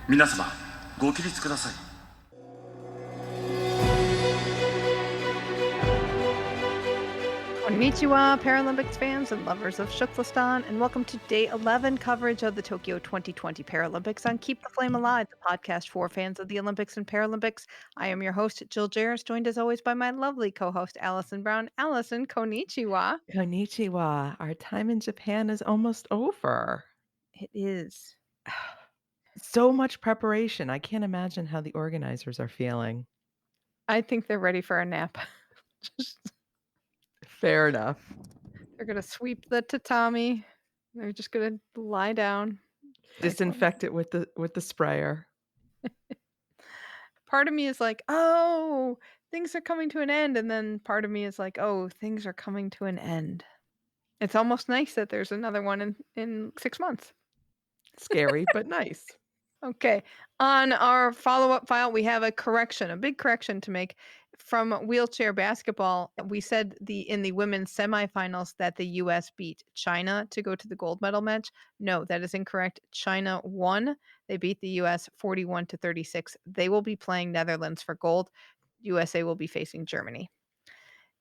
皆様、ご起立ください。Konnichiwa, Paralympics fans and lovers of Shuklistan, and welcome to Day 11 coverage of the Tokyo 2020 Paralympics on Keep the Flame Alive, the podcast for fans of the Olympics and Paralympics. I am your host, Jill Jarris, joined as always by my lovely co-host, Allison Brown. Allison, konnichiwa. Konnichiwa. Our time in Japan is almost over. It is. So much preparation. I can't imagine how the organizers are feeling. I think they're ready for a nap. Just, Fair enough. they're going to sweep the tatami. They're just going to lie down. Disinfect it with the sprayer. Part of me is like, oh, things are coming to an end. And then part of me is like, oh, things are coming to an end. It's almost nice that there's another one in 6 months. Scary, but nice. Okay. On our follow-up file, we have a big correction to make from wheelchair basketball. We said in the women's semifinals that the US beat China to go to the gold medal match. No, that is incorrect. China won. They beat the US 41-36. They will be playing Netherlands for gold. USA will be facing Germany.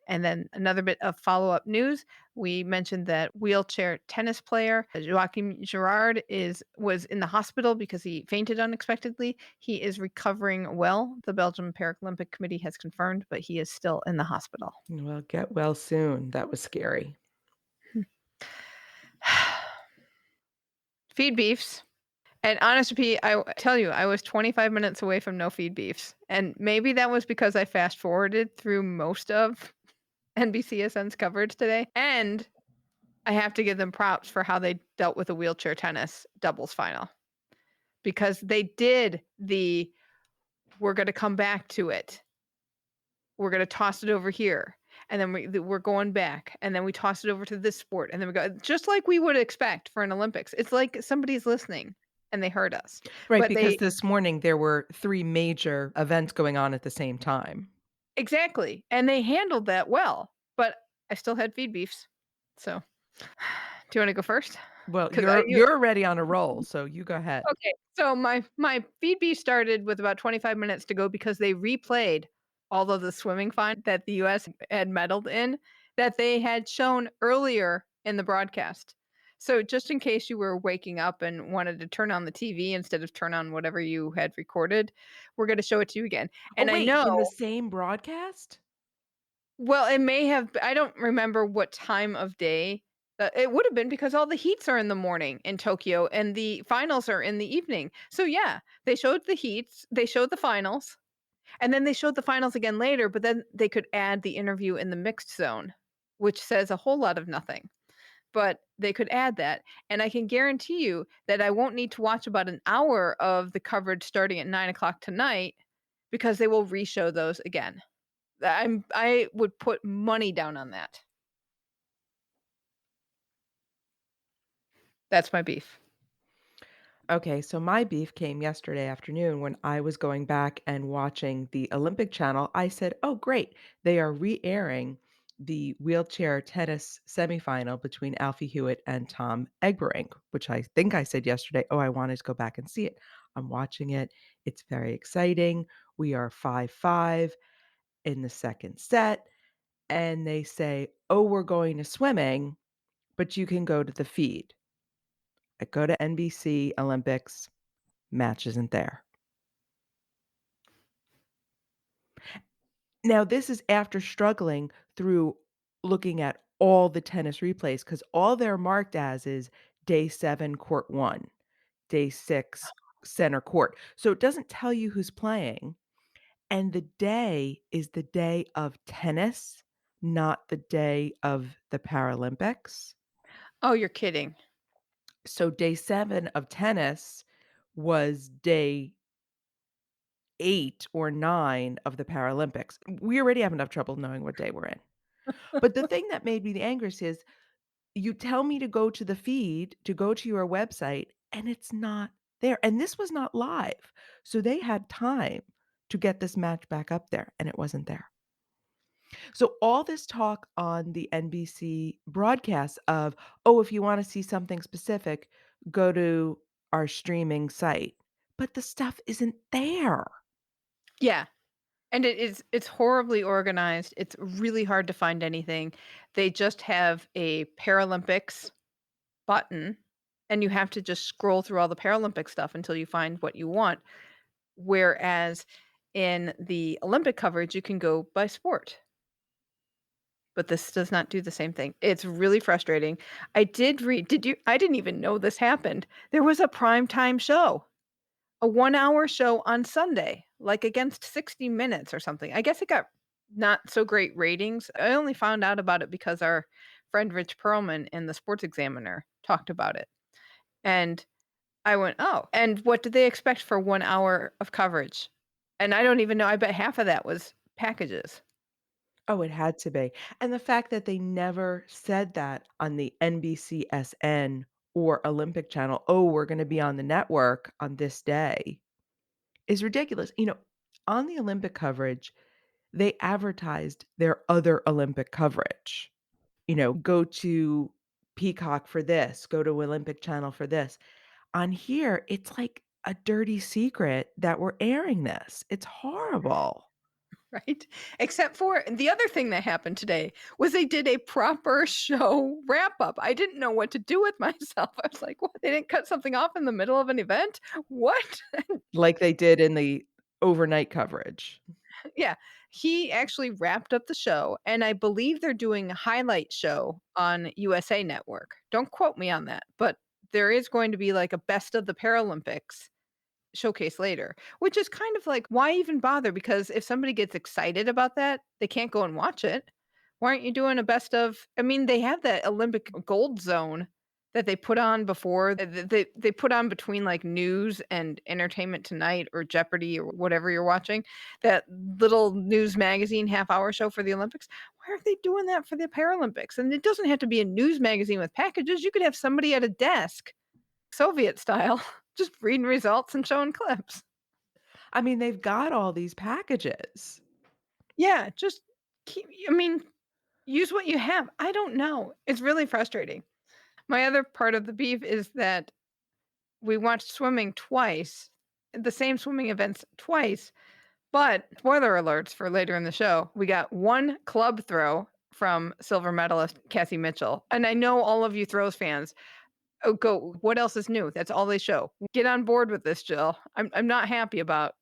And then another bit of follow-up news. We mentioned that wheelchair tennis player Joachim Girard was in the hospital because he fainted unexpectedly. He is recovering well. The Belgian Paralympic Committee has confirmed, but he is still in the hospital. Well, get well soon. That was scary. Feed beefs. And honestly, I tell you, I was 25 minutes away from no feed beefs. And maybe that was because I fast forwarded through most of NBCSN's coverage today. And I have to give them props for how they dealt with the wheelchair tennis doubles final. Because they did we're going to come back to it. We're going to toss it over here. And then we're going back. And then we toss it over to this sport. And then we go, just like we would expect for an Olympics. It's like somebody's listening and they heard us. Right, But because this morning there were 3 major events going on at the same time. exactly. And they handled that well. But I still had feed beefs. So do you want to go first? Well, 'Cause you're already on a roll, so you go ahead. Okay, so my feed beef started with about 25 minutes to go because they replayed all of the swimming find that the US had medaled in that they had shown earlier in the broadcast. So just in case you were waking up and wanted to turn on the TV instead of turn on whatever you had recorded, we're gonna show it to you again. Oh, And I wait, in the know same broadcast? well, it may have I don't remember what time of day. It would have been because all the heats are in the morning in Tokyo and the finals are in the evening. So yeah, they showed the heats, they showed the finals, and then they showed the finals again later, but then they could add the interview in the mixed zone, which says a whole lot of nothing. But they could add that, and I can guarantee you that I won't need to watch about an hour of the coverage starting at 9 o'clock tonight because they will re-show those again. I would put money down on that. That's my beef. Okay, so my beef came yesterday afternoon when I was going back and watching the Olympic channel. I said, "Oh, great. They are re-airing the wheelchair tennis semifinal between Alfie Hewitt and Tom Egberink," which I think I said yesterday, "Oh, I wanted to go back and see it." I'm watching it. It's very exciting. We are 5-5 in the second set, and they say, "Oh, we're going to swimming, but you can go to the feed." I go to NBC Olympics. Match isn't there. Now, this is after struggling through looking at all the tennis replays because all they're marked as is day 7, court 1, day 6, center court. So it doesn't tell you who's playing. And the day is the day of tennis, not the day of the Paralympics. Oh, you're kidding. So day 7 of tennis was day 8 or 9 of the Paralympics. We already have enough trouble knowing what day we're in. But the thing that made me the angriest is you tell me to go to the feed, to go to your website, and it's not there. And this was not live. So they had time to get this match back up there, and it wasn't there. So all this talk on the NBC broadcast of, "Oh, if you wanna see something specific, go to our streaming site." but the stuff isn't there. Yeah. And it's horribly organized. It's really hard to find anything. They just have a Paralympics button, and you have to just scroll through all the Paralympic stuff until you find what you want. Whereas in the Olympic coverage, you can go by sport. But this does not do the same thing. It's really frustrating. I did read, did you? I didn't even know this happened. There was a primetime show, a 1 hour show on Sunday, like against 60 Minutes or something. I guess it got not so great ratings. I only found out about it because our friend Rich Perlman in the Sports Examiner talked about it. And I went, "Oh, and what did they expect for 1 hour of coverage?" And I don't even know, I bet half of that was packages. Oh, it had to be. And the fact that they never said that on the NBCSN or Olympic Channel, "Oh, we're gonna be on the network on this day," is ridiculous. On the Olympic coverage, they advertised their other Olympic coverage. Go to Peacock for this, go to Olympic Channel for this. On here, it's like a dirty secret that we're airing this. It's horrible. Right? Except for the other thing that happened today was they did a proper show wrap up. I didn't know what to do with myself. I was like, "What? They didn't cut something off in the middle of an event? What?" Like they did in the overnight coverage. Yeah. He actually wrapped up the show, and I believe they're doing a highlight show on USA Network. Don't quote me on that, but there is going to be like a best of the Paralympics showcase later, which is kind of like, why even bother? Because if somebody gets excited about that, they can't go and watch it. Why aren't you doing a best of? I mean, they have that Olympic gold zone that they put on before. They put on between like news and Entertainment Tonight or Jeopardy or whatever you're watching. That little news magazine half-hour show for the Olympics. Why aren't they doing that for the Paralympics? And it doesn't have to be a news magazine with packages. You could have somebody at a desk, Soviet style, just reading results and showing clips. I mean, they've got all these packages. Yeah, just keep, I mean, use what you have. I don't know. It's really frustrating. My other part of the beef is that we watched swimming twice, the same swimming events twice, but spoiler alerts for later in the show, we got one club throw from silver medalist Cassie Mitchell. And I know all of you throws fans. Oh, go. What else is new? That's all they show. Get on board with this, Jill. I'm not happy about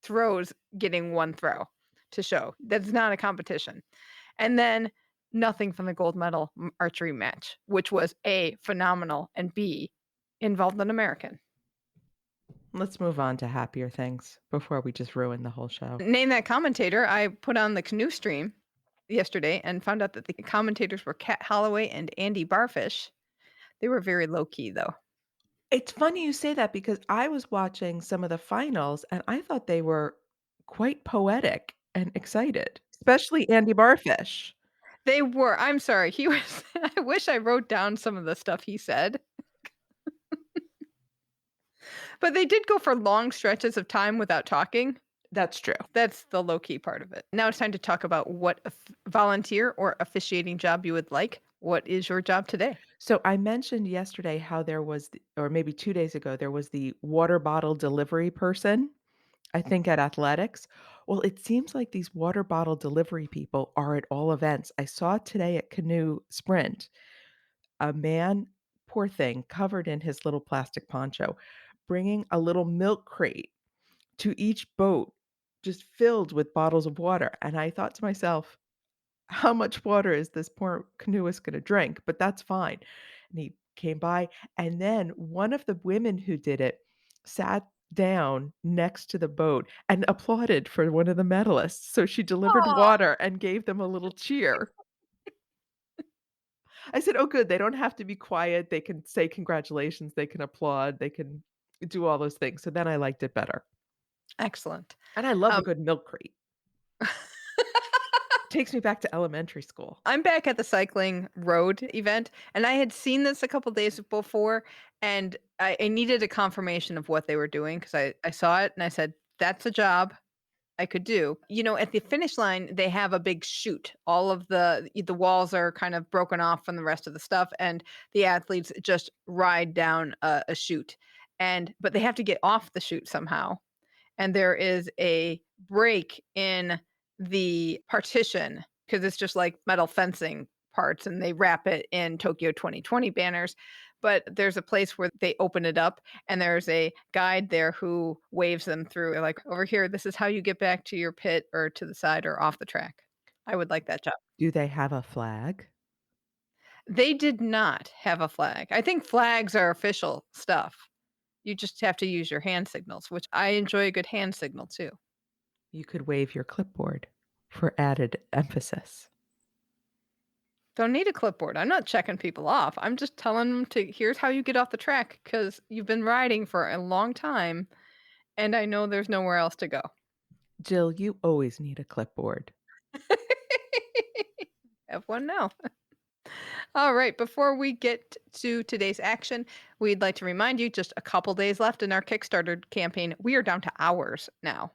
throws getting one throw to show. That's not a competition. And then nothing from the gold medal archery match, which was A, phenomenal, and B, involved an American. Let's move on to happier things before we just ruin the whole show. Name that commentator. I put on the Canoe stream yesterday and found out that the commentators were Kat Holloway and Andy Barfish. They were very low key, though. It's funny you say that because I was watching some of the finals and I thought they were quite poetic and excited, especially Andy Barfish. They were. I'm sorry. He was. I wish I wrote down some of the stuff he said. But they did go for long stretches of time without talking. That's true. That's the low key part of it. Now it's time to talk about what volunteer or officiating job you would like. What is your job today? So I mentioned yesterday how there was, or maybe 2 days ago, there was the water bottle delivery person, I think at athletics. Well, it seems like these water bottle delivery people are at all events. I saw today at Canoe Sprint a man, poor thing, covered in his little plastic poncho, bringing a little milk crate to each boat, just filled with bottles of water. And I thought to myself, how much water is this poor canoeist going to drink? But that's fine. And he came by. And then one of the women who did it sat down next to the boat and applauded for one of the medalists. So she delivered Oh, water and gave them a little cheer. I said, "Oh, good. They don't have to be quiet. They can say congratulations. They can applaud. They can do all those things." So then I liked it better. excellent. And I love a Um, good milk crate. Takes me back to elementary school. I'm back at the cycling road event, and I had seen this a couple days before, and I needed a confirmation of what they were doing because I saw it and I said, that's a job I could do. At the finish line, they have a big chute. All of the walls are kind of broken off from the rest of the stuff, and the athletes just ride down a chute. but they have to get off the chute somehow. And there is a break in the partition because it's just like metal fencing parts and they wrap it in Tokyo 2020 banners. But there's a place where they open it up and there's a guide there who waves them through, like, over here, this is how you get back to your pit or to the side or off the track. I would like that job. Do they have a flag? They did not have a flag. I think flags are official stuff. You just have to use your hand signals, which I enjoy a good hand signal too. You could wave your clipboard for added emphasis. Don't need a clipboard. I'm not checking people off. I'm just telling them to here's how you get off the track because you've been riding for a long time and I know there's nowhere else to go. Jill, you always need a clipboard. Have one now. All right, before we get to today's action, we'd like to remind you just a couple days left in our Kickstarter campaign. We are down to hours now.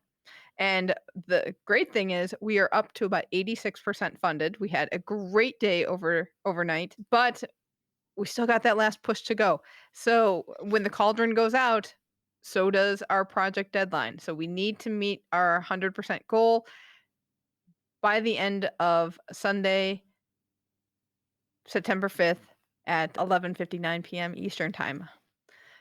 And the great thing is we are up to about 86% funded. We had a great day overnight, but we still got that last push to go. So when the cauldron goes out, so does our project deadline. So we need to meet our 100% goal by the end of Sunday, September 5th at 11:59 p.m. Eastern Time.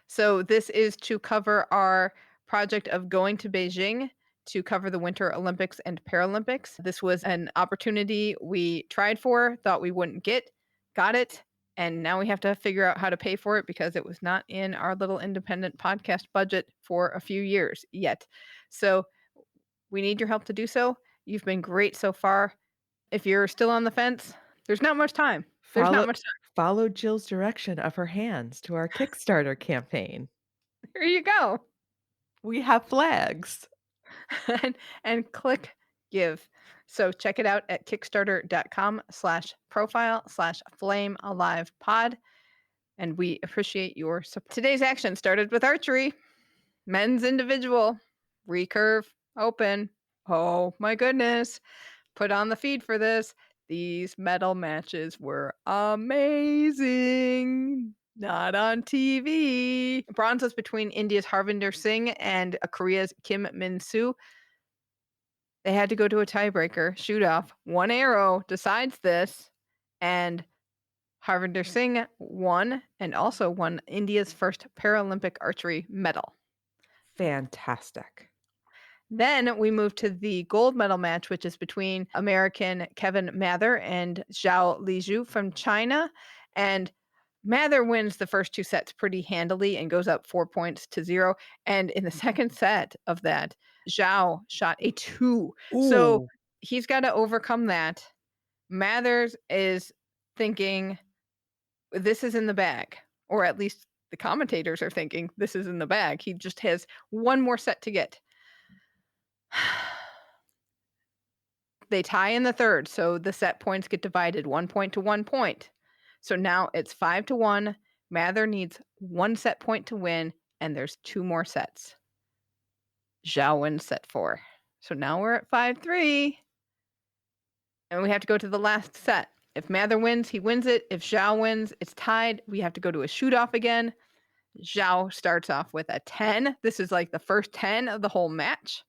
So this is to cover our project of going to Beijing to cover the Winter Olympics and Paralympics. This was an opportunity we tried for, thought we wouldn't get, got it, and now we have to figure out how to pay for it because it was not in our little independent podcast budget for a few years yet. So we need your help to do so. You've been great so far. If you're still on the fence, there's not much time. There's not Follow much time. follow Jill's direction of her hands to our Kickstarter campaign. Here you go. We have flags. and click give. So check it out at kickstarter.com/profile/flamealivepod. And we appreciate your support. Today's action started with archery, men's individual, recurve, open. Oh my goodness. Put on the feed for this. These medal matches were amazing. Not on TV. Bronze was between India's Harvinder Singh and Korea's Kim Min Soo. They had to go to a tiebreaker, shoot off. One arrow decides this, and Harvinder Singh won and also won India's first Paralympic archery medal. Fantastic. Then we move to the gold medal match, which is between American Kevin Mather and Zhao Lizhu from China. And Mather wins the first two sets pretty handily and goes up 4-0. And in the second set of that, Zhao shot a 2. So Ooh. he's got to overcome that. Mathers is thinking this is in the bag, or at least the commentators are thinking this is in the bag. He just has one more set to get. They tie in the third, so the set points get divided 1 point to 1 point. So now it's 5-1. Mather needs 1 set point to win, and there's 2 more sets. Zhao wins set 4. So now we're at 5-3. And we have to go to the last set. If Mather wins, he wins it. If Zhao wins, it's tied. We have to go to a shoot-off again. Zhao starts off with a 10. This is like the first 10 of the whole match.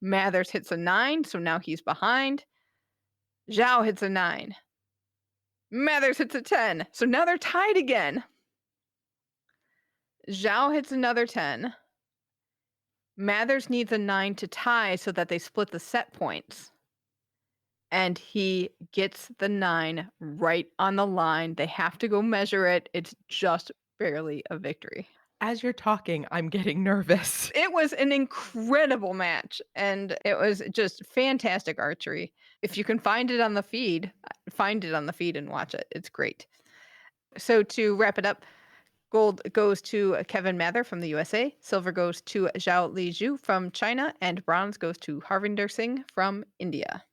Mathers hits a 9, so now he's behind. Zhao hits a 9. Mathers hits a 10, so now they're tied again. Zhao hits another 10. Mathers needs a 9 to tie so that they split the set points. And he gets the 9 right on the line. They have to go measure it. It's just barely a victory. As you're talking, I'm getting nervous. It was an incredible match, and it was just fantastic archery. If you can find it on the feed and watch it. It's great. So to wrap it up, gold goes to Kevin Mather from the USA, silver goes to Zhao Lizhu from China, and bronze goes to Harvinder Singh from India.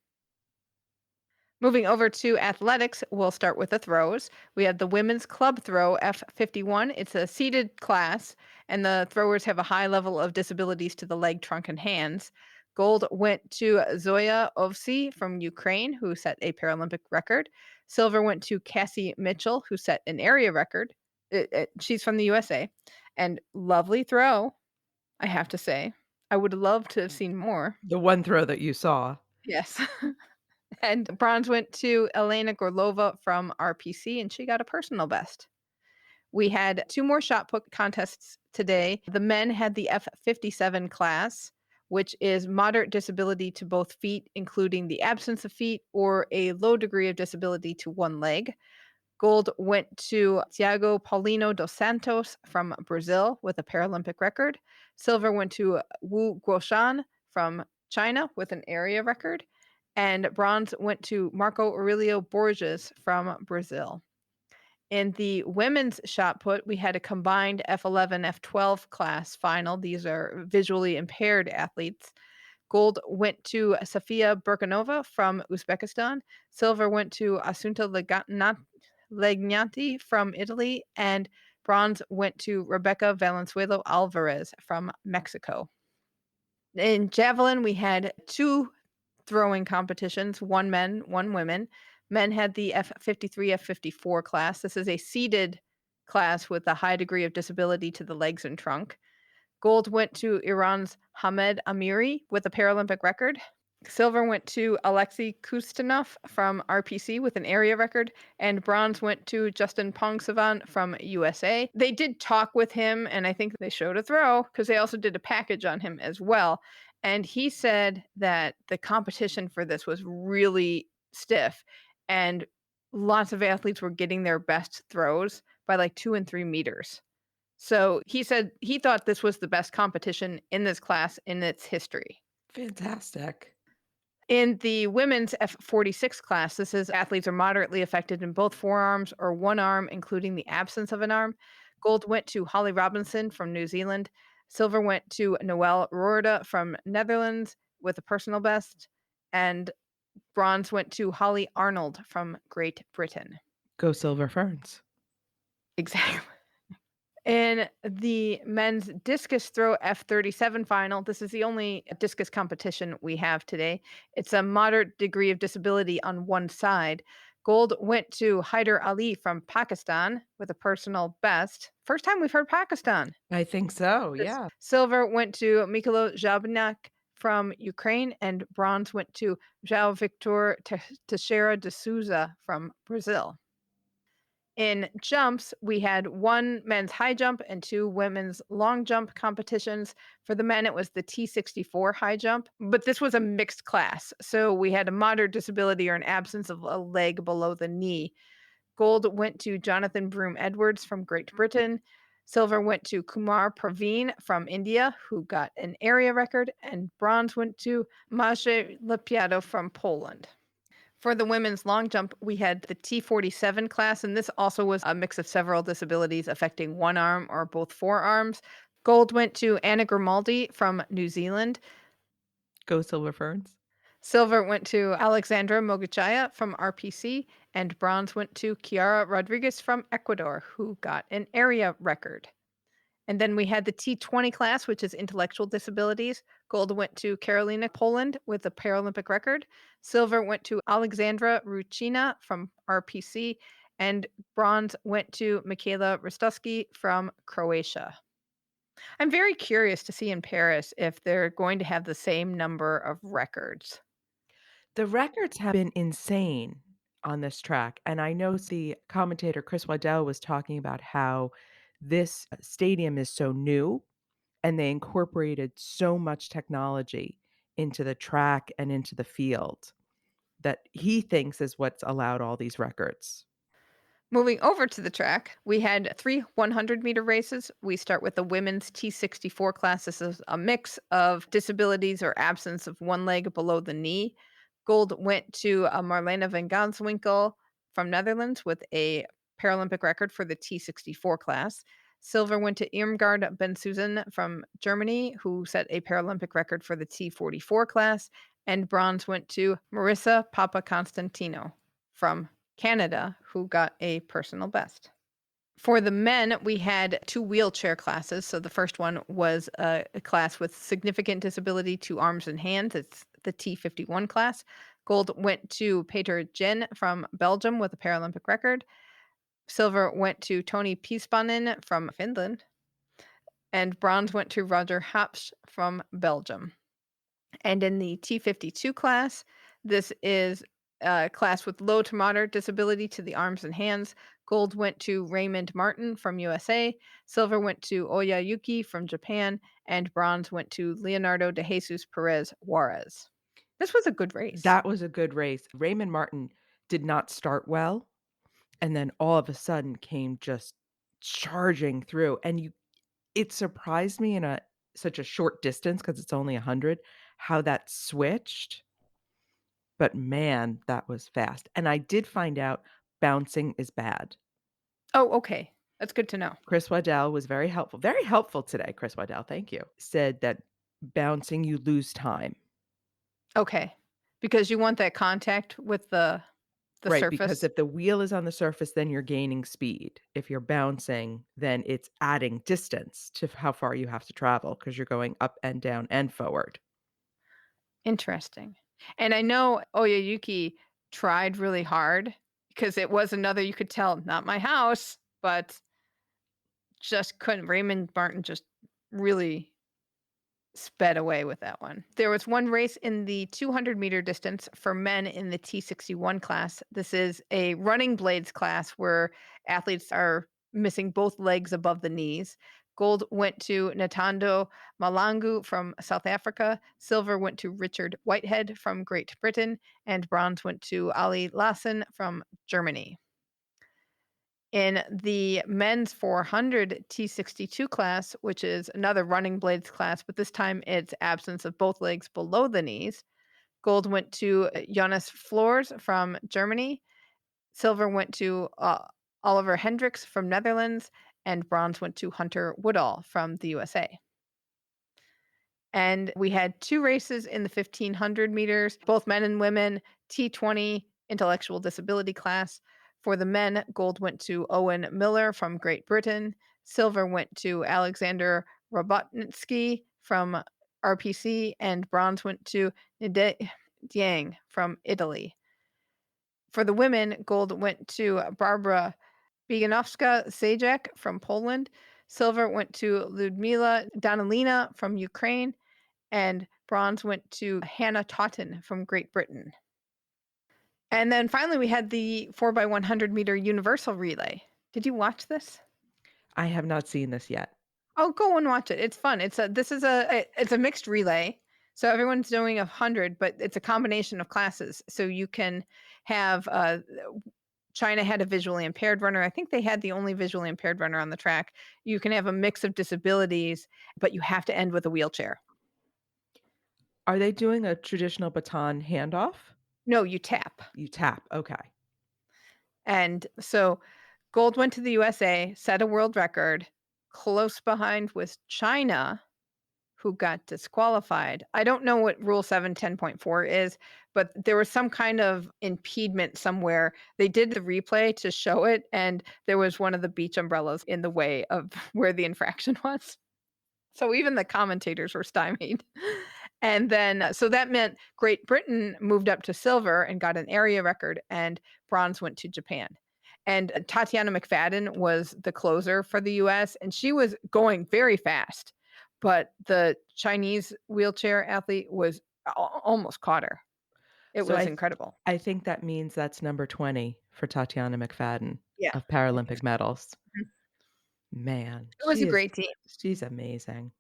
Moving over to athletics, we'll start with the throws. We have the women's club throw F51. It's a seated class, and the throwers have a high level of disabilities to the leg, trunk, and hands. Gold went to Zoya Ovsi from Ukraine, who set a Paralympic record. Silver went to Cassie Mitchell, who set an area record. She's from the USA. And lovely throw, I have to say. I would love to have seen more. The one throw that you saw. Yes. And bronze went to Elena Gorlova from RPC, and she got a personal best. We had 2 more shot put contests today. The men had the F57 class, which is moderate disability to both feet, including the absence of feet, or a low degree of disability to one leg. Gold went to Thiago Paulino dos Santos from Brazil with a Paralympic record. Silver went to Wu Guoshan from China with an area record. And bronze went to Marco Aurelio Borges from Brazil. In the women's shot put, we had a combined F11, F12 class final. These are visually impaired athletes. Gold went to Sofia Burkanova from Uzbekistan. Silver went to Assunta Legnanti from Italy. And bronze went to Rebecca Valenzuela Alvarez from Mexico. In javelin, we had 2 throwing competitions, 1 men, 1 women. Men had the F53, F54 class. This is a seated class with a high degree of disability to the legs and trunk. Gold went to Iran's Hamed Amiri with a Paralympic record. Silver went to Alexei Kustanov from RPC with an area record, and bronze went to Justin Pongsavan from USA. They did talk with him, and I think they showed a throw because they also did a package on him as well. And he said that the competition for this was really stiff, and lots of athletes were getting their best throws by like 2 and 3 meters. So he said he thought this was the best competition in this class in its history. Fantastic. In the women's F46 class, this is athletes are moderately affected in both forearms or one arm, including the absence of an arm. Gold went to Holly Robinson from New Zealand. Silver went to Noelle Roorda from Netherlands with a personal best. And bronze went to Holly Arnold from Great Britain. Go Silver Ferns. Exactly. In the men's discus throw F37 final, this is the only discus competition we have today. It's a moderate degree of disability on one side. Gold went to Haider Ali from Pakistan with a personal best. First time we've heard Pakistan. I think so, yeah. Silver went to Mikhailo Zhabnak from Ukraine, and bronze went to João Victor Teixeira de Souza from Brazil. In jumps, we had 1 men's high jump and 2 women's long jump competitions. For the men, it was the T64 high jump, but this was a mixed class. So we had a moderate disability or an absence of a leg below the knee. Gold went to Jonathan Broom Edwards from Great Britain. Silver went to Kumar Praveen from India, who got an area record, and bronze went to Maciej Lepiado from Poland. For the women's long jump, we had the T47 class, and this also was a mix of several disabilities affecting one arm or both forearms. Gold went to Anna Grimaldi from New Zealand. Go Silver Ferns. Silver went to Alexandra Moguchaya from RPC, and bronze went to Chiara Rodriguez from Ecuador, who got an area record. And then we had the T20 class, which is intellectual disabilities. Gold went to Karolina Poland with a Paralympic record. Silver went to Alexandra Ruchina from RPC. And bronze went to Michaela Rostowski from Croatia. I'm very curious to see in Paris if they're going to have the same number of records. The records have been insane on this track, and I know the commentator Chris Waddell was talking about how this stadium is so new, and they incorporated so much technology into the track and into the field that he thinks is what's allowed all these records. Moving over to the track, we had 3 100-meter races. We start with the women's T64 class. This is a mix of disabilities or absence of one leg below the knee. Gold went to Marlene van Ganswinkel from Netherlands with a Paralympic record for the T64 class. Silver went to Irmgard Ben-Susan from Germany, who set a Paralympic record for the T44 class. And bronze went to Marissa Papa Constantino from Canada, who got a personal best. For the men, we had 2 wheelchair classes. So the first one was a class with significant disability to arms and hands. It's the T51 class. Gold went to Peter Jen from Belgium with a Paralympic record. Silver went to Toni Piespanen from Finland. and bronze went to Roger Hapsch from Belgium. And in the T52 class, this is a class with low to moderate disability to the arms and hands. Gold went to Raymond Martin from USA, silver went to Oya Yuki from Japan, and bronze went to Leonardo de Jesus Perez Juarez. This was a good race. That was a good race. Raymond Martin did not start well, and then all of a sudden came just charging through, and you it surprised me in a such a short distance because it's only 100, how that switched, but man, that was fast, and I did find out bouncing is bad. Oh, okay. That's good to know. Chris Waddell was very helpful today, Chris Waddell, thank you. Said that bouncing, you lose time. Okay. Because you want that contact with the Right, because surface. if the wheel is on the surface, then you're gaining speed. If you're bouncing, then it's adding distance to how far you have to travel because 'cause you're going up and down and forward. Interesting. And I know Oyayuki tried really hard because it was another you could tell, not my house, but just couldn't. Raymond Martin just really sped away with that one. There was one race in the 200-meter distance for men in the T61 class. This is a running blades class where athletes are missing both legs above the knees. Gold went to Natando Malangu from South Africa. Silver went to Richard Whitehead from Great Britain. And bronze went to Ali Lassen from Germany. In the men's 400 T62 class, which is another running blades class, but this time it's absence of both legs below the knees. Gold went to Jonas Flores from Germany. Silver went to Oliver Hendricks from Netherlands, and bronze went to Hunter Woodall from the USA. And we had two races in the 1500 meters, both men and women, T20 intellectual disability class. For the men, gold went to Owen Miller from Great Britain, silver went to Alexander Robotnitsky from RPC, and bronze went to Nide Dieng from Italy. For the women, gold went to Barbara Biganowska Sajek from Poland, silver went to Ludmila Danilina from Ukraine, and bronze went to Hannah Totten from Great Britain. And then finally, we had the 4x100-meter universal relay. Did you watch this? I have not seen this yet. Oh, go and watch it. It's fun. It's a mixed relay. So everyone's doing 100, but it's a combination of classes. So you can have China had a visually impaired runner. I think they had the only visually impaired runner on the track. You can have a mix of disabilities, but you have to end with a wheelchair. Are they doing a traditional baton handoff? No, you tap. You tap, okay. And so gold went to the USA, set a world record. Close behind was China, who got disqualified. I don't know what Rule 710.4 is, but there was some kind of impediment somewhere. They did the replay to show it, and there was one of the beach umbrellas in the way of where the infraction was. So even the commentators were stymied. And then so that meant Great Britain moved up to silver and got an area record, and bronze went to Japan. And Tatiana McFadden was the closer for the US, and she was going very fast. But the Chinese wheelchair athlete was almost caught her. It So was incredible. I think that means that's number 20 for Tatiana McFadden Yeah. of I think Paralympic so. medals. Mhm. Man, It was a great team. she's amazing.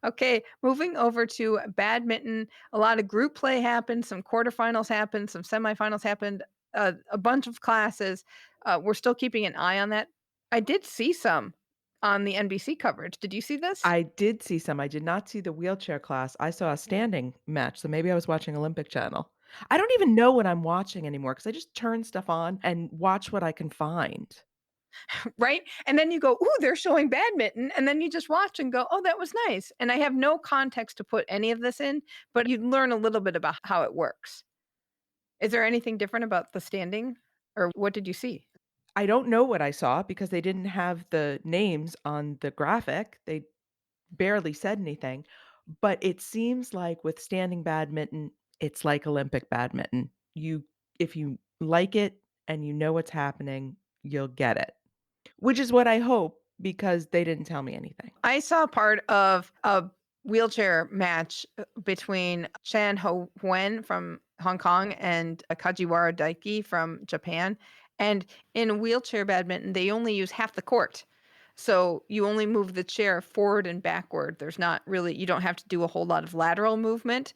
Okay, moving over to badminton. A lot of group play happened, some quarterfinals happened, some semifinals happened, a bunch of classes. We're still keeping an eye on that. I did see some on the NBC coverage. Did you see this? I did see some, I did not see the wheelchair class, I saw a standing match, so maybe I was watching Olympic Channel. I don't even know what I'm watching anymore because I just turn stuff on and watch what I can find. Right? And then you go, "Ooh, they're showing badminton," and then you just watch and go, "Oh, that was nice." And I have no context to put any of this in, but you learn a little bit about how it works. Is there anything different about the standing, or what did you see? I don't know what I saw because they didn't have the names on the graphic, they barely said anything, but it seems like with standing badminton, it's like Olympic badminton. If you like it and you know what's happening, you'll get it, which is what I hope because they didn't tell me anything. I saw part of a wheelchair match between Chan Ho Huen from Hong Kong and Kajiwara Daiki from Japan. And in wheelchair badminton, they only use half the court. So you only move the chair forward and backward. There's not really, you don't have to do a whole lot of lateral movement.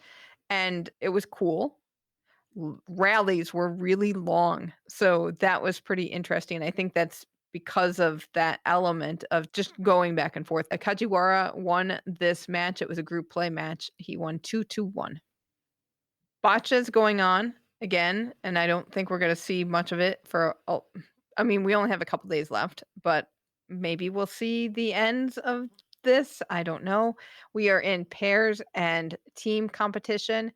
And it was cool. Rallies were really long. So that was pretty interesting. I think that's because of that element of just going back and forth. Akajiwara won this match. It was a group play match. He won 2-1. Boccia's going on again, and I don't think we're going to see much of it for. Oh, I mean, we only have a couple days left, but maybe we'll see the ends of this. I don't know. We are in pairs and team competition.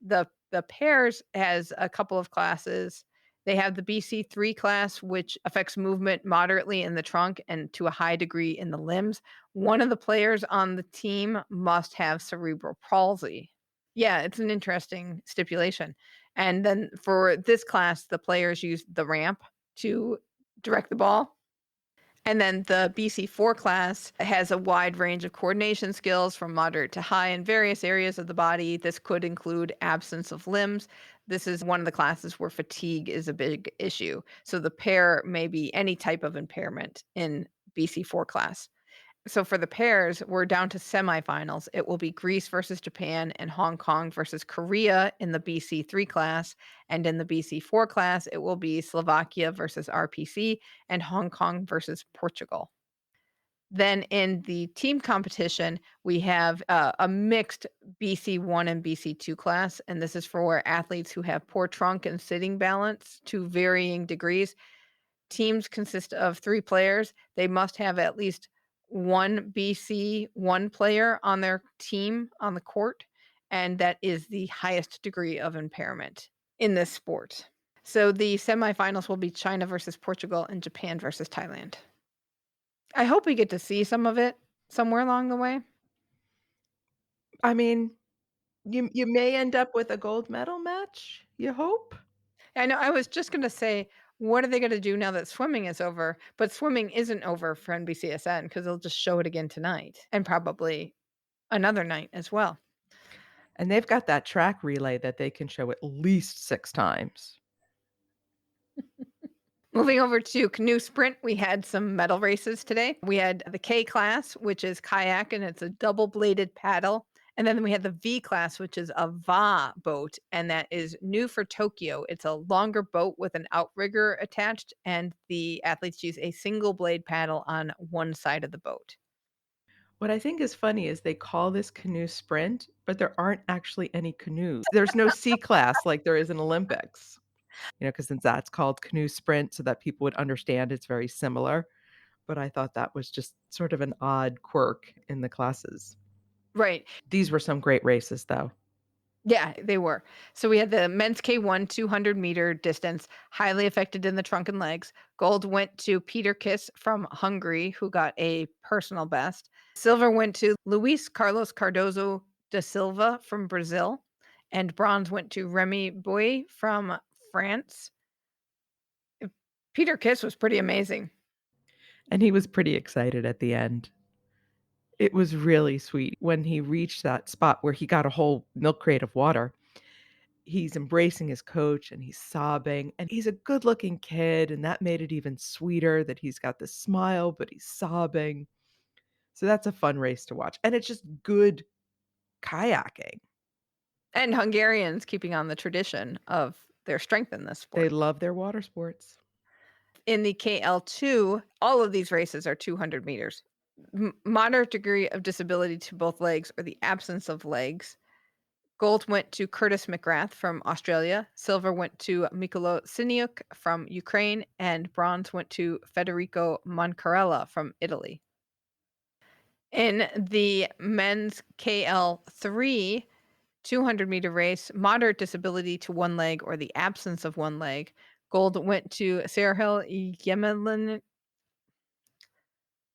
The pairs has a couple of classes. They have the BC3 class, which affects movement moderately in the trunk and to a high degree in the limbs. One of the players on the team must have cerebral palsy. Yeah, it's an interesting stipulation. And then for this class, the players use the ramp to direct the ball. And then the BC4 class has a wide range of coordination skills from moderate to high in various areas of the body. This could include absence of limbs. This is one of the classes where fatigue is a big issue. So the pair may be any type of impairment in BC4 class. So for the pairs, we're down to semifinals. It will be Greece versus Japan and Hong Kong versus Korea in the BC3 class. And in the BC4 class, it will be Slovakia versus RPC and Hong Kong versus Portugal. Then in the team competition, we have a mixed BC1 and BC2 class. And this is for athletes who have poor trunk and sitting balance to varying degrees. Teams consist of 3 players. They must have at least one BC1 player on their team on the court, and that is the highest degree of impairment in this sport. So the semifinals will be China versus Portugal and Japan versus Thailand. I hope we get to see some of it somewhere along the way. I mean, you may end up with a gold medal match, you hope? I know I was just gonna say, what are they gonna do now that swimming is over? But swimming isn't over for NBCSN because 'cause they'll just show it again tonight and probably another night as well. And they've got that track relay that they can show at least 6 times. Moving over to Canoe Sprint, we had some medal races today. We had the K class, which is kayak, and it's a double-bladed paddle. And then we had the V class, which is a VA boat, and that is new for Tokyo. It's a longer boat with an outrigger attached, and the athletes use a single blade paddle on one side of the boat. What I think is funny is they call this Canoe Sprint, but there aren't actually any canoes. There's no C class like there is in Olympics, because since that's called Canoe Sprint so that people would understand it's very similar, but I thought that was just sort of an odd quirk in the classes. Right. These were some great races, though. Yeah, they were. So we had the men's K1 200-meter distance, highly affected in the trunk and legs. Gold went to Peter Kiss from Hungary, who got a personal best. Silver went to Luis Carlos Cardozo da Silva from Brazil. And bronze went to Remy Boy from France. Peter Kiss was pretty amazing. And he was pretty excited at the end. It was really sweet when he reached that spot where he got a whole milk crate of water. He's embracing his coach and he's sobbing, and he's a good-looking kid, and that made it even sweeter that he's got this smile, but he's sobbing. So that's a fun race to watch, and it's just good kayaking. And Hungarians keeping on the tradition of their strength in this sport. They love their water sports. In the KL2, all of these races are 200 meters. Moderate degree of disability to both legs or the absence of legs. Gold went to Curtis McGrath from Australia. Silver went to Mikolo Siniuk from Ukraine. And bronze went to Federico Moncarella from Italy. In the men's KL3 200-meter race, moderate disability to one leg or the absence of one leg. Gold went to Serhil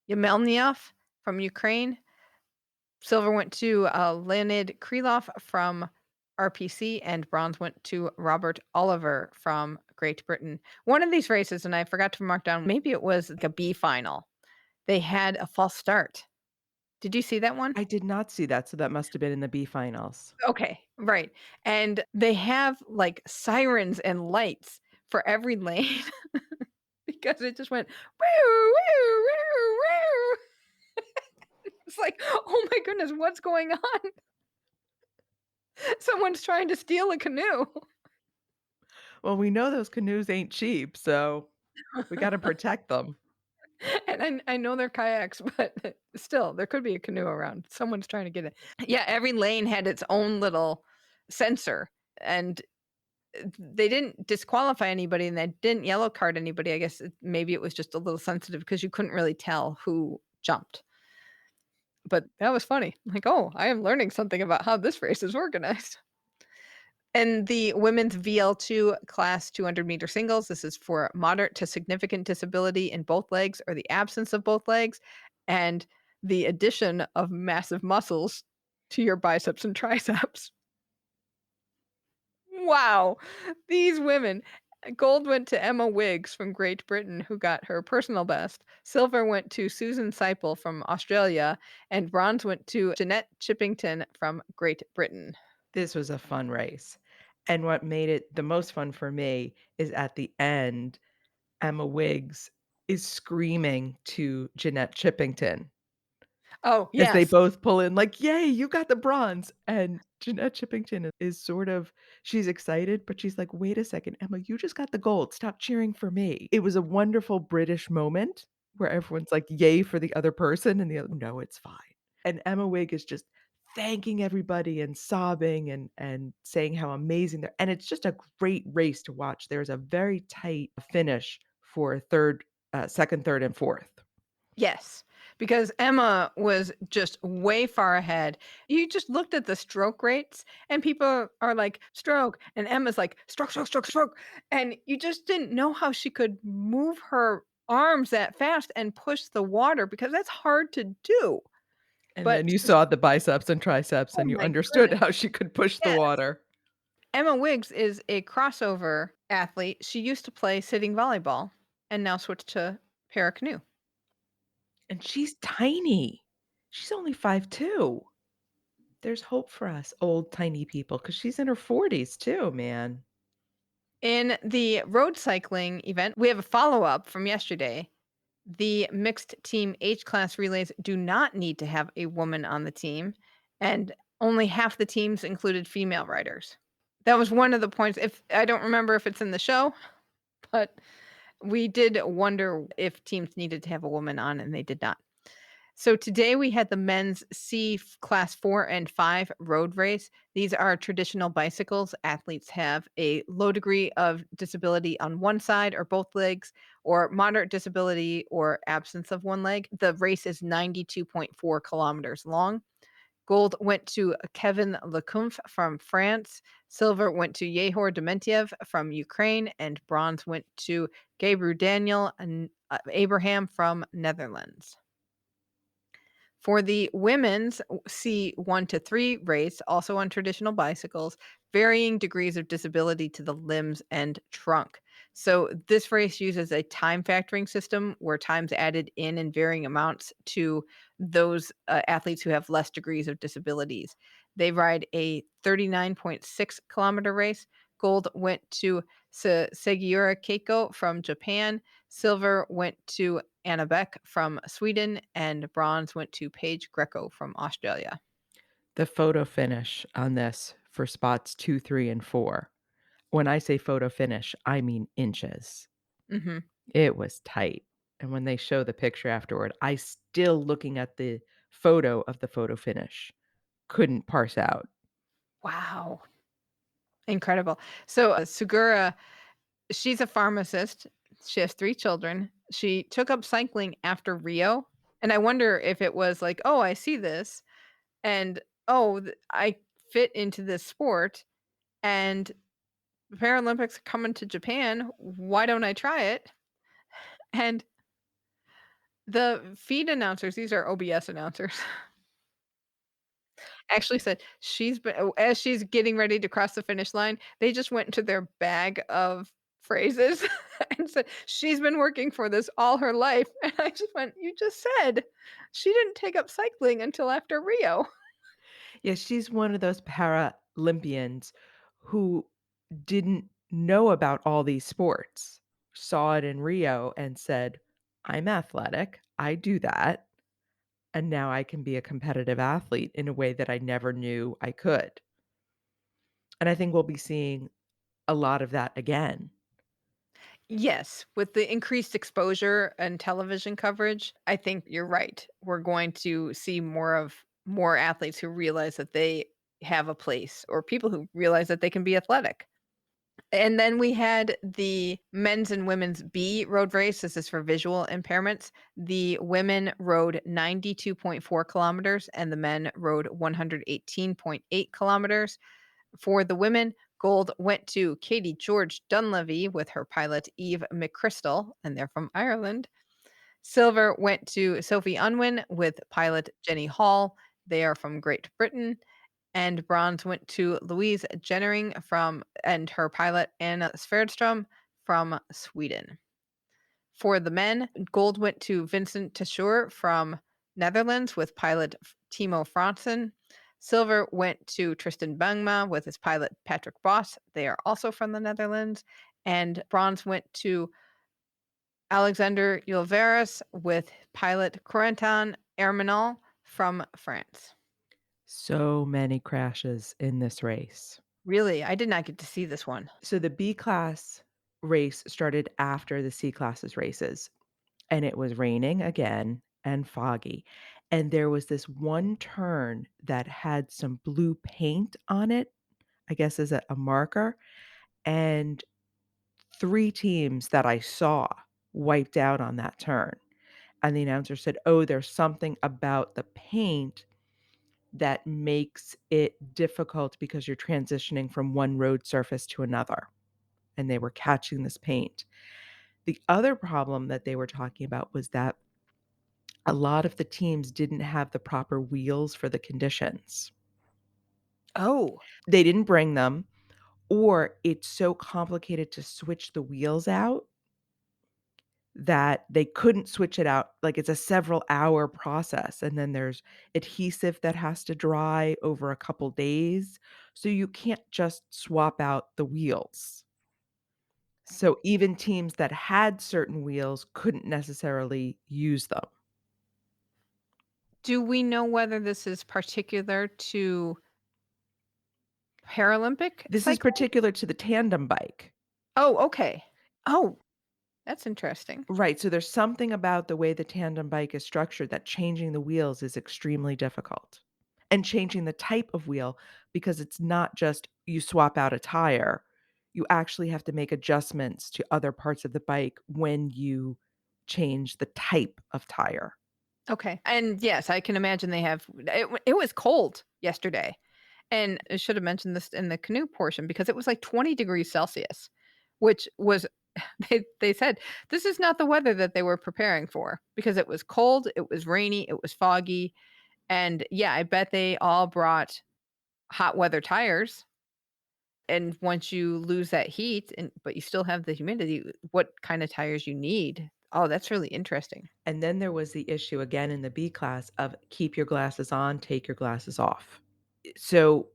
Yemelnyov from Ukraine. Silver went to Leonid Krylov from RPC, and bronze went to Robert Oliver from Great Britain. One of these races, and I forgot to mark down, maybe it was like a B final. They had a false start. Did you see that one? I did not see that, so that must have been in the B finals. Okay, right. And they have, like, sirens and lights for every lane because it just went, "Woo, woo, woo, woo." It's like, "Oh my goodness, what's going on?" Someone's trying to steal a canoe. Well, we know those canoes ain't cheap, so we gotta protect them. And I know they're kayaks, but still, there could be a canoe around. Someone's trying to get it. Yeah, every lane had its own little sensor, and they didn't disqualify anybody, and they didn't yellow card anybody. I guess maybe it was just a little sensitive because you couldn't really tell who jumped. But that was funny. Like, oh, I am learning something about how this race is organized. And the women's VL2 class 200-meter singles, this is for moderate to significant disability in both legs or the absence of both legs, and the addition of massive muscles to your biceps and triceps. Wow. These women. Gold went to Emma Wiggs from Great Britain, who got her personal best. Silver went to Susan Seipel from Australia, and bronze went to Jeanette Chippington from Great Britain. This was a fun race, and what made it the most fun for me is at the end, Emma Wiggs is screaming to Jeanette Chippington Oh, as they yes. both pull in like, "Yay, you got the bronze," and Jeanette Chippington is sort of she's excited, but she's like, "Wait a second, Emma, you just got the gold, stop cheering for me." It was a wonderful British moment where everyone's like, "Yay" for the other person, and the other, "No, it's fine." And Emma Wigg is just thanking everybody and sobbing and saying how amazing they're and it's just a great race to watch. There's a very tight finish for 3rd, 2nd, 3rd, and 4th. Yes, because Emma was just way far ahead. You just looked at the stroke rates, and people are like, "Stroke," and Emma's like, "Stroke, stroke, stroke, stroke," and you just didn't know how she could move her arms that fast and push the water because that's hard to do. And But then you she's saw the biceps and triceps oh and you my understood goodness, how she could push the yes. water. Emma Wiggs is a crossover athlete. She used to play sitting volleyball and now switched to para canoe. And she's tiny. She's only 5'2". There's hope for us old tiny people because she's in her 40s too, man. In the road cycling event, we have a follow-up from yesterday. The mixed team H class relays do not need to have a woman on the team, and only half the teams included female riders. That was one of the points. If I don't remember if it's in the show, but we did wonder if teams needed to have a woman on, and they did not. So today we had the men's class 4 and 5 road race. These are traditional bicycles. Athletes have a low degree of disability on one side or both legs, or moderate disability or absence of one leg. The race is 92.4 kilometers long. Gold went to Kevin Lecomte from France. Silver went to Yehor Dementiev from Ukraine, and bronze went to Gabriel Daniel and Abraham from Netherlands. For the women's C1 to 3 race, also on traditional bicycles, varying degrees of disability to the limbs and trunk. So this race uses a time factoring system where time's added in varying amounts to those athletes who have less degrees of disabilities. They ride a 39.6 kilometer race. Gold went to Segiura Keiko from Japan. Silver went to Anna Beck from Sweden, and bronze went to Paige Greco from Australia. The photo finish on this for spots 2, 3, and 4. When I say photo finish, I mean inches. Mhm. It was tight. And when they show the picture afterward, I still looking at the photo of the photo finish, couldn't parse out. Wow. Incredible. So, Sugura, she's a pharmacist. She has 3 children. She took up cycling after Rio, and I wonder if it was like, "Oh, I see this, and, oh, I fit into this sport, and the Paralympics are coming to Japan. Why don't I try it?" And the feed announcers, these are OBS announcers, actually said she's been as she's getting ready to cross the finish line, they just went into their bag of phrases and said, "She's been working for this all her life." And I just went, "You just said she didn't take up cycling until after Rio." Yeah, she's one of those Paralympians who didn't know about all these sports, saw it in Rio and said, "I'm athletic. I do that, and now I can be a competitive athlete in a way that I never knew I could." And I think we'll be seeing a lot of that again. Yes, with the increased exposure and television coverage, I think you're right. We're going to see more athletes who realize that they have a place or people who realize that they can be athletic. And then we had the men's and women's B road race. This is for visual impairments. The women rode 92.4 kilometers and the men rode 118.8 kilometers. For the women, gold went to Katie George Dunleavy with her pilot Eve McChrystal, and they're from Ireland. Silver went to Sophie Unwin with pilot Jenny Hall. They are from Great Britain. And bronze went to Louise Jennering from and her pilot Anna Sverdstrom from Sweden. For the men, gold went to Vincent Tesseur from Netherlands with pilot Timo Fransen. Silver went to Tristan Bangma with his pilot Patrick Boss. They are also from the Netherlands. And bronze went to Alexander Yulveris with pilot Corentin Hermanal from France. So many crashes in this race. Really, I did not get to see this one. So the B class race started after the C classes races, and it was raining again and foggy. And there was this one turn that had some blue paint on it, I guess as a marker, and 3 teams that I saw wiped out on that turn. And the announcer said, "Oh, there's something about the paint that makes it difficult because you're transitioning from one road surface to another." And they were catching this paint. The other problem that they were talking about was that a lot of the teams didn't have the proper wheels for the conditions. Oh, They didn't bring them, or it's so complicated to switch the wheels out that they couldn't switch it out. Like, it's a several hour process, and then there's adhesive that has to dry over a couple days, so you can't just swap out the wheels. So even teams that had certain wheels couldn't necessarily use them. do we know whether this is particular to Paralympic This is cycling? particular to the tandem bike. Oh, okay. Oh, that's interesting. Right, so there's something about the way the tandem bike is structured that changing the wheels is extremely difficult. And changing the type of wheel, because it's not just you swap out a tire, you actually have to make adjustments to other parts of the bike when you change the type of tire. Okay. And yes, I can imagine they have it was cold yesterday. And I should have mentioned this in the canoe portion because it was like 20 degrees Celsius, which was they said this is not the weather that they were preparing for because it was cold, it was rainy, it was foggy, and yeah, I bet they all brought hot weather tires. And once you lose that heat and but you still have the humidity, what kind of tires you need? Oh, that's really interesting. And then there was the issue again in the B class of keep your glasses on, take your glasses off. So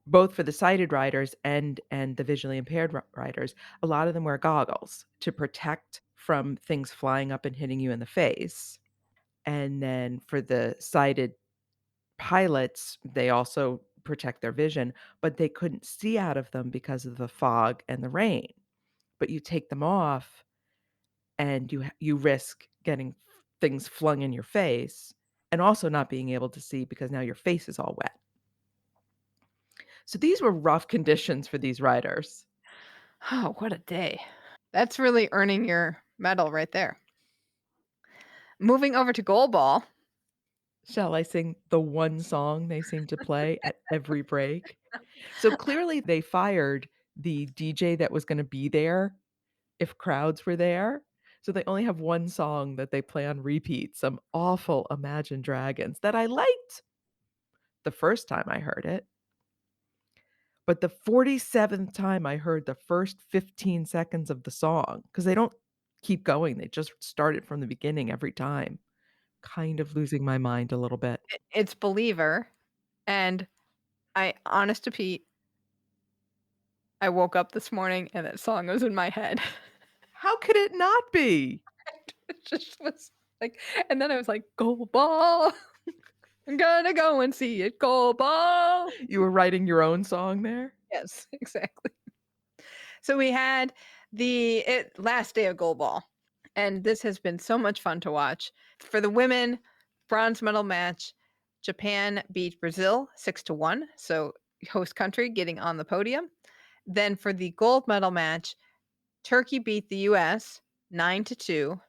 both for the sighted riders and the visually impaired riders, a lot of them wear goggles to protect from things flying up and hitting you in the face. And then for the sighted pilots, they also protect their vision, but they couldn't see out of them because of the fog and the rain. But you take them off and you risk getting things flung in your face and also not being able to see because now your face is all wet. So these were rough conditions for these riders. Oh, what a day. That's really earning your medal right there. Moving over to goalball. Shall I sing the one song they seem to play at every break? So clearly they fired the DJ that was gonna be there if crowds were there. So they only have one song that they play on repeat, some awful Imagine Dragons that I liked the first time I heard it. But the 47th time I heard the first 15 seconds of the song, because they don't keep going, they just start it from the beginning every time. Kind of losing my mind a little bit. It's Believer, and honest to Pete, I woke up this morning and that song was in my head. How could it not be? It just was like, and then I was like, "Goalball, I'm gonna go and see it, Goalball." You were writing your own song there? Yes, exactly. So we had last day of Goalball, and this has been so much fun to watch. For the women, bronze medal match, Japan beat Brazil 6-1, so host country getting on the podium. Then for the gold medal match, Turkey beat the US 9-2,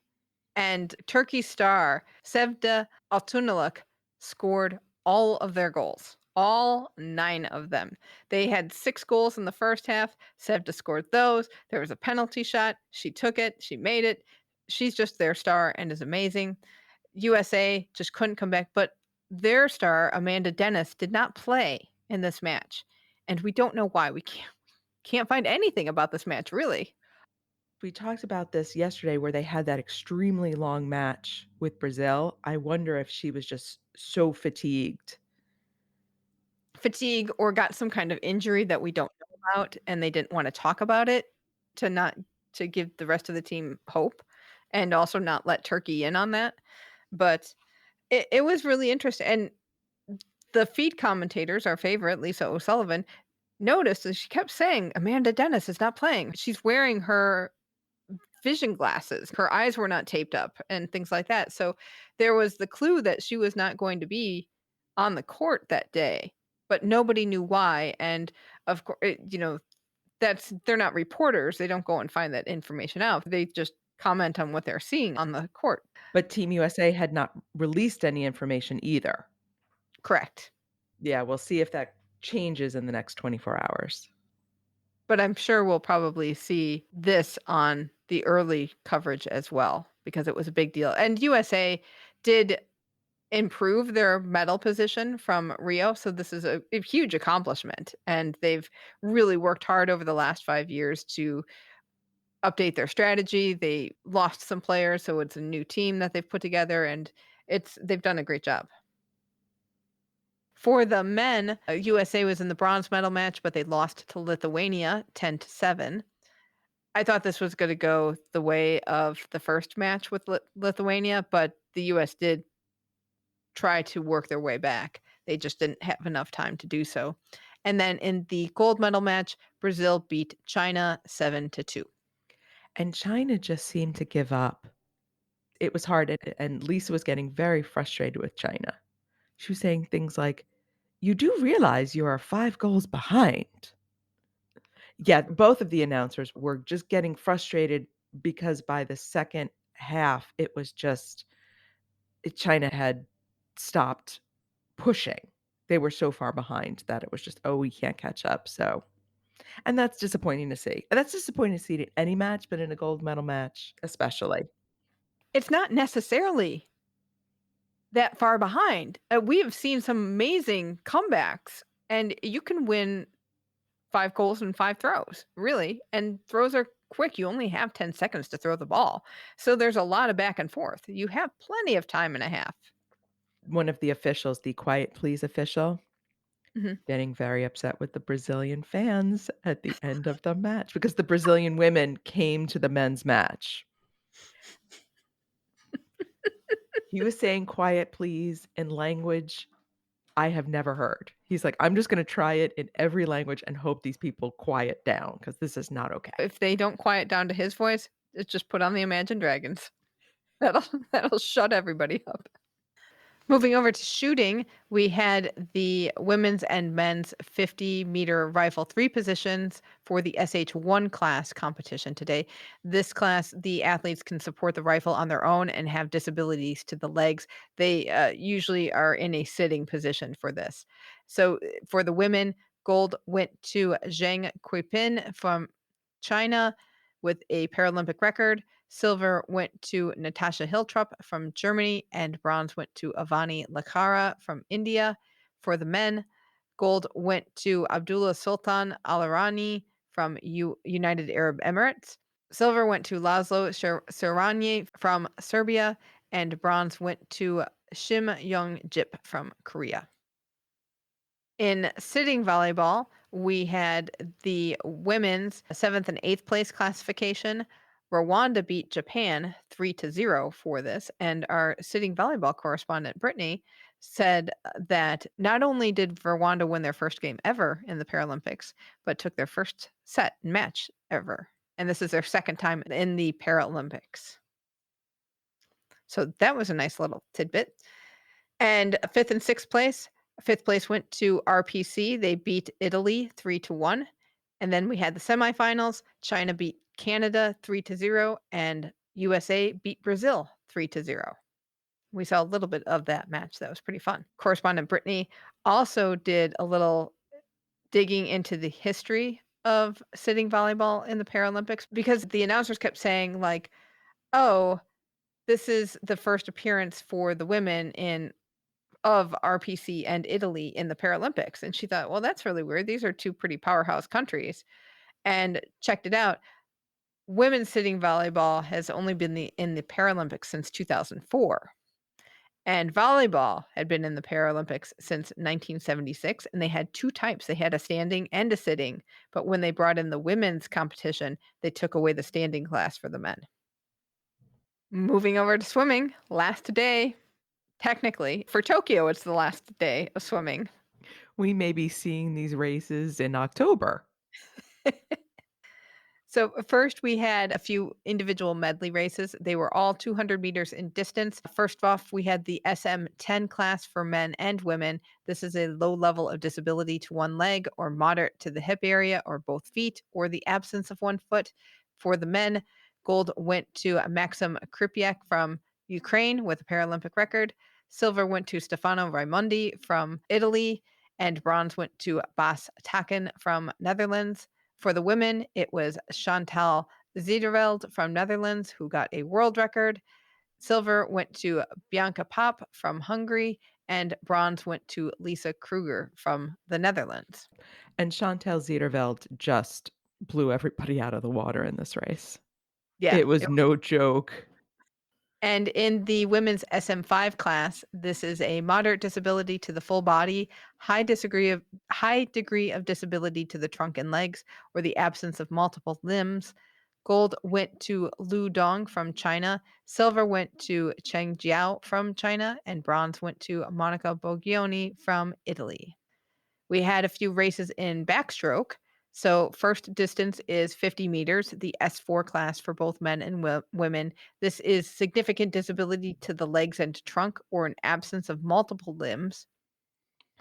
and Turkey's star Sevda Altınoluk scored all of their goals. All 9 of them. They had 6 goals in the first half. Sevda scored those. There was a penalty shot. She took it. She made it. She's just their star and is amazing. USA just couldn't come back, but their star, Amanda Dennis, did not play in this match. And we don't know why. We can't find anything about this match, really. We talked about this yesterday where they had that extremely long match with Brazil. I wonder if she was just so fatigued. Fatigue or got some kind of injury that we don't know about, and they didn't wanna talk about it to not to give the rest of the team hope, and also not let Turkey in on that. But it was really interesting, and the feed commentators, our favorite, Lisa O'Sullivan, noticed that she kept saying, "Amanda Dennis is not playing." She's wearing her vision glasses. Her eyes were not taped up and things like that. So there was the clue that she was not going to be on the court that day, but nobody knew why. And of course, they're not reporters. They don't go and find that information out. They just comment on what they're seeing on the court. But Team USA had not released any information either. Correct. Yeah, we'll see if that changes in the next 24 hours. But I'm sure we'll probably see this on the early coverage as well because it was a big deal. And USA did improve their medal position from Rio. So this is a huge accomplishment. And they've really worked hard over the last 5 years to update their strategy. They lost some players, so it's a new team that they've put together, and they've done a great job. For the men, USA was in the bronze medal match, but they lost to Lithuania 10-7. I thought this was going to go the way of the first match with Lithuania, but the US did try to work their way back. They just didn't have enough time to do so. And then in the gold medal match, Brazil beat China 7-2. And China just seemed to give up. It was hard, and Lisa was getting very frustrated with China. She was saying things like, "You do realize you are 5 goals behind." Yeah, both of the announcers were just getting frustrated because by the second half, it was just China had stopped pushing. They were so far behind that it was just, "Oh, we can't catch up." So, and that's disappointing to see. And that's disappointing to see in any match, but in a gold medal match especially. It's not necessarily that far behind. We have seen some amazing comebacks, and you can win 5 goals and 5 throws, really. And throws are quick. You only have 10 seconds to throw the ball. So there's a lot of back and forth. You have plenty of time and a half. One of the officials, the quiet please official, Mhm. getting very upset with the Brazilian fans at the end of the match because the Brazilian women came to the men's match. He was saying quiet please in language I have never heard. He's like, "I'm just gonna try it in every language and hope these people quiet down because this is not okay." If they don't quiet down to his voice, it's just put on the Imagine Dragons. That'll that'll shut everybody up. Moving over to shooting, we had the women's and men's 50-meter rifle 3 positions for the SH1 class competition today. This class, the athletes can support the rifle on their own and have disabilities to the legs. They usually are in a sitting position for this. So for the women, gold went to Zheng Kuipin from China with a Paralympic record. Silver went to Natasha Hiltrup from Germany, and bronze went to Avani Lakara from India. For the men, Gold went to Abdullah Sultan Al Irani from United Arab Emirates. Silver went to Laszlo Sirani from Serbia, and bronze went to Shim Young Jip from Korea. In sitting volleyball, we had the women's 7th and 8th place classification. Rwanda beat Japan 3-0 for this, and our sitting volleyball correspondent Brittany said that not only did Rwanda win their first game ever in the Paralympics, but took their first set match ever. And this is their second time in the Paralympics. So that was a nice little tidbit. And 5th and 6th place, 5th place went to RPC. They beat Italy 3-1. And then we had the semifinals. China beat Canada 3-0, and USA beat Brazil 3-0. We saw a little bit of that match. That was pretty fun. Correspondent Brittany also did a little digging into the history of sitting volleyball in the Paralympics, because the announcers kept saying, like, oh, this is the first appearance for the women of RPC and Italy in the Paralympics. And she thought, well, that's really weird. These are two pretty powerhouse countries. And checked it out. Women's sitting volleyball has only been in the Paralympics since 2004. And volleyball had been in the Paralympics since 1976. And they had two types. They had a standing and a sitting. But when they brought in the women's competition, they took away the standing class for the men. Moving over to swimming, last day. Technically, for Tokyo, it's the last day of swimming. We may be seeing these races in October. So first we had a few individual medley races. They were all 200 meters in distance. First off, we had the SM10 class for men and women. This is a low level of disability to one leg or moderate to the hip area or both feet or the absence of one foot. For the men, gold went to Maxim Krypiak from Ukraine with a Paralympic record. Silver went to Stefano Raimondi from Italy, and bronze went to Bas Taken from Netherlands. For the women, it was Chantal Ziderveld from Netherlands who got a world record. Silver went to Bianca Pop from Hungary, and bronze went to Lisa Kruger from the Netherlands. And Chantal Ziderveld just blew everybody out of the water in this race. Yeah. It was no joke. And in the women's SM5 class, this is a moderate disability to the full body, high degree of disability to the trunk and legs, or the absence of multiple limbs. Gold went to Lu Dong from China, silver went to Cheng Jiao from China, and bronze went to Monica Boggioni from Italy. We had a few races in backstroke. So first distance is 50 meters, the S4 class for both men and women. This is significant disability to the legs and trunk or an absence of multiple limbs.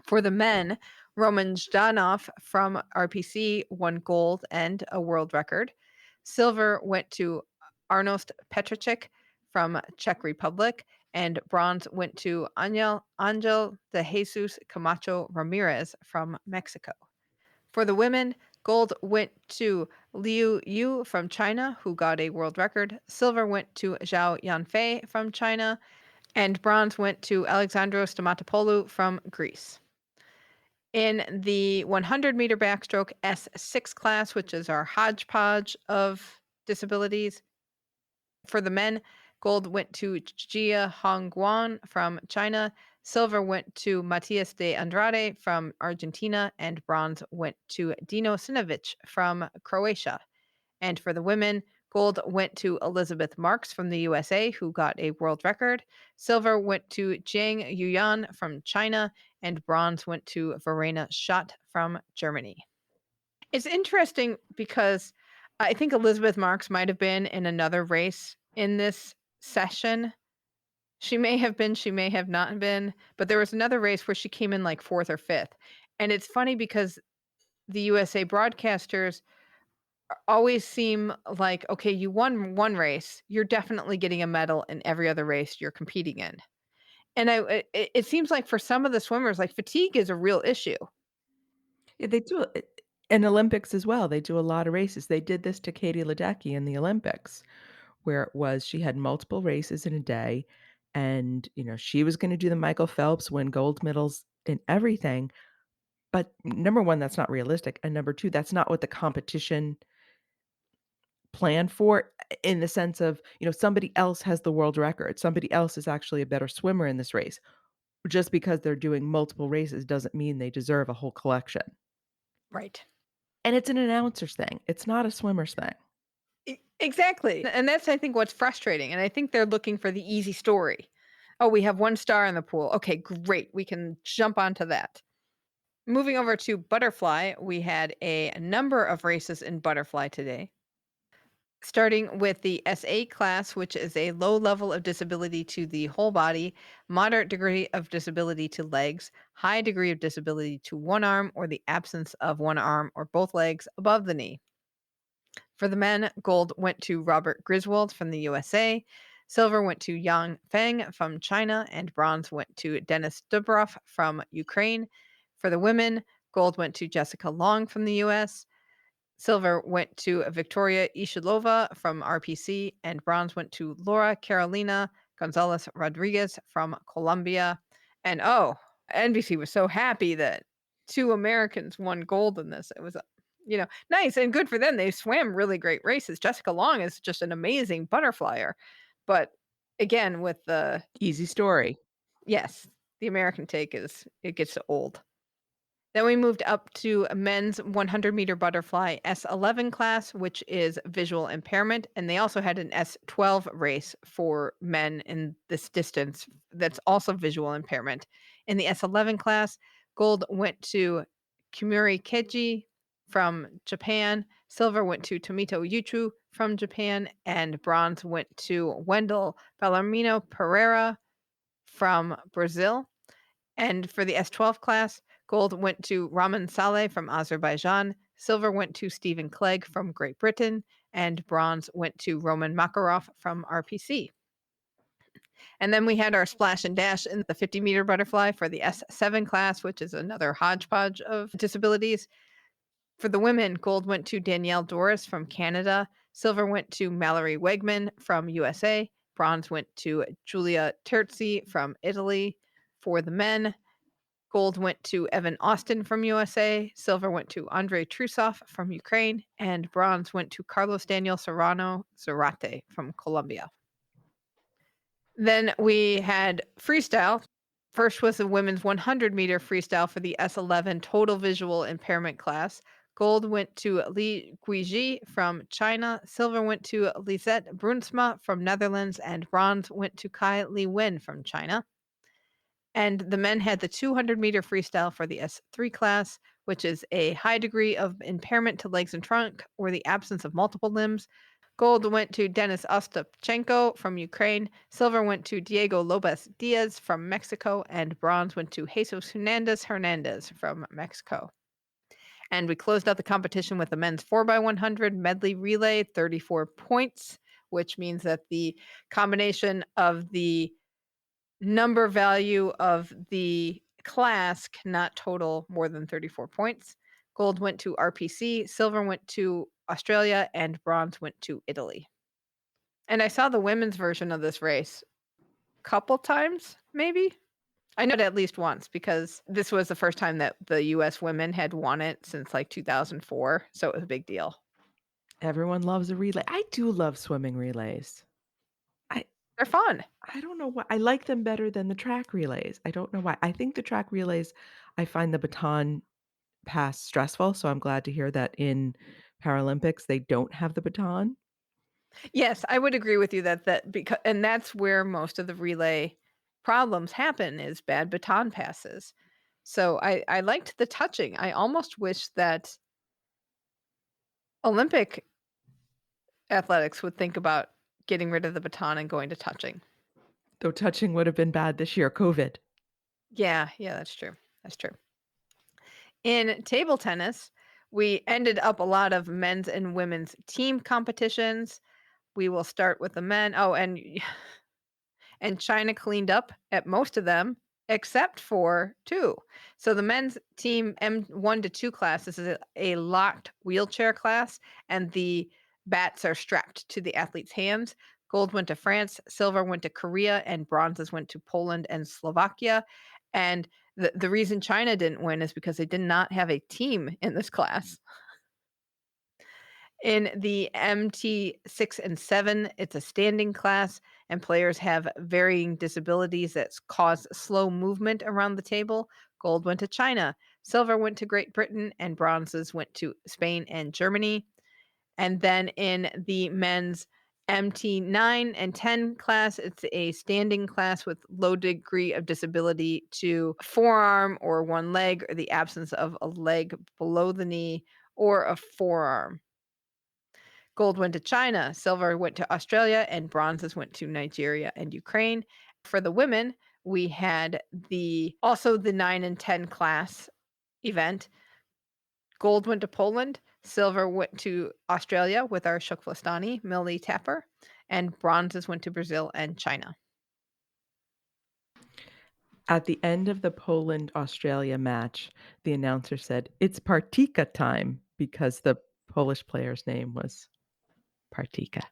For the men, Roman Zhdanov from RPC won gold and a world record. Silver went to Arnost Petricek from Czech Republic, and bronze went to Angel de Jesus Camacho Ramirez from Mexico. For the women, gold went to Liu Yu from China, who got a world record. Silver went to Zhao Yanfei from China, and bronze went to Alexandros Stamatopoulou from Greece. In the 100-meter backstroke S6 class, which is our hodgepodge of disabilities, for the men, gold went to Jia Hongguan from China, silver went to Matias de Andrade from Argentina, and bronze went to Dino Sinovic from Croatia. And for the women, gold went to Elizabeth Marks from the USA, who got a world record. Silver went to Jiang Yuyan from China, and bronze went to Verena Schott from Germany. It's interesting because I think Elizabeth Marks might have been in another race in this session. She may have been, she may have not been, but there was another race where she came in like 4th or 5th. And it's funny because the USA broadcasters always seem like, okay, you won one race, you're definitely getting a medal in every other race you're competing in. And it seems like for some of the swimmers, like fatigue is a real issue. Yeah, they do it in Olympics as well. They do a lot of races. They did this to Katie Ledecky in the Olympics, where it was she had multiple races in a day, and, she was gonna do the Michael Phelps, win gold medals in everything, But number 1, that's not realistic, and number 2, that's not what the competition planned for, in the sense of, somebody else has the world record. Somebody else is actually a better swimmer in this race. Just because they're doing multiple races doesn't mean they deserve a whole collection. Right. And it's an announcer's thing. It's not a swimmer's thing. Exactly. And that's, I think, what's frustrating. And I think they're looking for the easy story. Oh, we have one star in the pool. Okay, great. We can jump onto that. Moving over to butterfly, we had a number of races in butterfly today. Starting with the SA class, which is a low level of disability to the whole body, moderate degree of disability to legs, high degree of disability to one arm, or the absence of one arm or both legs above the knee. For the men, gold went to Robert Griswold from the USA, silver went to Yang Feng from China, and bronze went to Denis Dubrov from Ukraine. For the women, gold went to Jessica Long from the US, silver went to Victoria Ishilova from RPC, and bronze went to Laura Carolina Gonzalez Rodriguez from Colombia. And oh, NBC was so happy that two Americans won gold in this. It was, nice and good for them. They swam really great races. Jessica Long is just an amazing butterflyer. But again, with the, Easy story. yes, the American take is, it gets old. Then we moved up to a men's 100-meter butterfly S11 class, which is visual impairment. And they also had an S12 race for men in this distance that's also visual impairment. In the S11 class, gold went to Kimuri Keiji from Japan, silver went to Tomito Yuchu from Japan, and bronze went to Wendell Bellarmino Pereira from Brazil. And for the S12 class, gold went to Raman Saleh from Azerbaijan, silver went to Stephen Clegg from Great Britain, and bronze went to Roman Makarov from RPC. And then we had our splash and dash in the 50-meter butterfly for the S7 class, which is another hodgepodge of disabilities. For the women, gold went to Danielle Doris from Canada, silver went to Mallory Wegman from USA, bronze went to Giulia Terzi from Italy. For the men, gold went to Evan Austin from USA, silver went to Andrei Trusov from Ukraine, and bronze went to Carlos Daniel Serrano Zarate from Colombia. Then we had freestyle. First was the women's 100-meter freestyle for the S11 total visual impairment class. Gold went to Li Guiji from China, silver went to Lisette Brunsma from Netherlands, and bronze went to Kai Li Wen from China. And the men had the 200-meter freestyle for the S3 class, which is a high degree of impairment to legs and trunk or the absence of multiple limbs. Gold went to Denis Ostapchenko from Ukraine, silver went to Diego Lopez Diaz from Mexico, and bronze went to Jesus Hernandez from Mexico. And we closed out the competition with the men's 4x100 medley relay, 34 points, which means that the combination of the number value of the class cannot total more than 34 points. Gold went to RPC, silver went to Australia, and bronze went to Italy. And I saw the women's version of this race a couple times, maybe. I know it at least once because this was the first time that the US women had won it since like 2004. So it was a big deal. Everyone loves a relay. I do love swimming relays. I They're fun. I don't know why. I like them better than the track relays. I don't know why. I think the track relays, I find the baton pass stressful, so I'm glad to hear that in Paralympics they don't have the baton. Yes, I would agree with you that because and that's where most of the relay problems happen is bad baton passes. So I liked the touching. I almost wish that Olympic athletics would think about getting rid of the baton and going to touching. Though touching would have been bad this year, COVID. Yeah, that's true. That's true. In table tennis, we ended up a lot of men's and women's team competitions. We will start with the men. Oh, and China cleaned up at most of them except for two. So the men's team M1 to 2 class, this is a locked wheelchair class, and the bats are strapped to the athlete's hands. Gold went to France, silver went to Korea, and bronzes went to Poland and Slovakia. And the reason China didn't win is because they did not have a team in this class. In the MT 6 and 7, it's a standing class, and players have varying disabilities that cause slow movement around the table. Gold went to China, silver went to Great Britain, and bronzes went to Spain and Germany. And then in the men's MT 9 and 10 class, it's a standing class with low degree of disability to forearm or one leg, or the absence of a leg below the knee or a forearm. Gold went to China, silver went to Australia, and bronzes went to Nigeria and Ukraine. For the women, we had the 9 and 10 class event. Gold went to Poland, silver went to Australia with our TKFLASTANI, Millie Tapper, and bronzes went to Brazil and China. At the end of the Poland-Australia match, the announcer said, "It's Partika time," because the Polish player's name was Partika,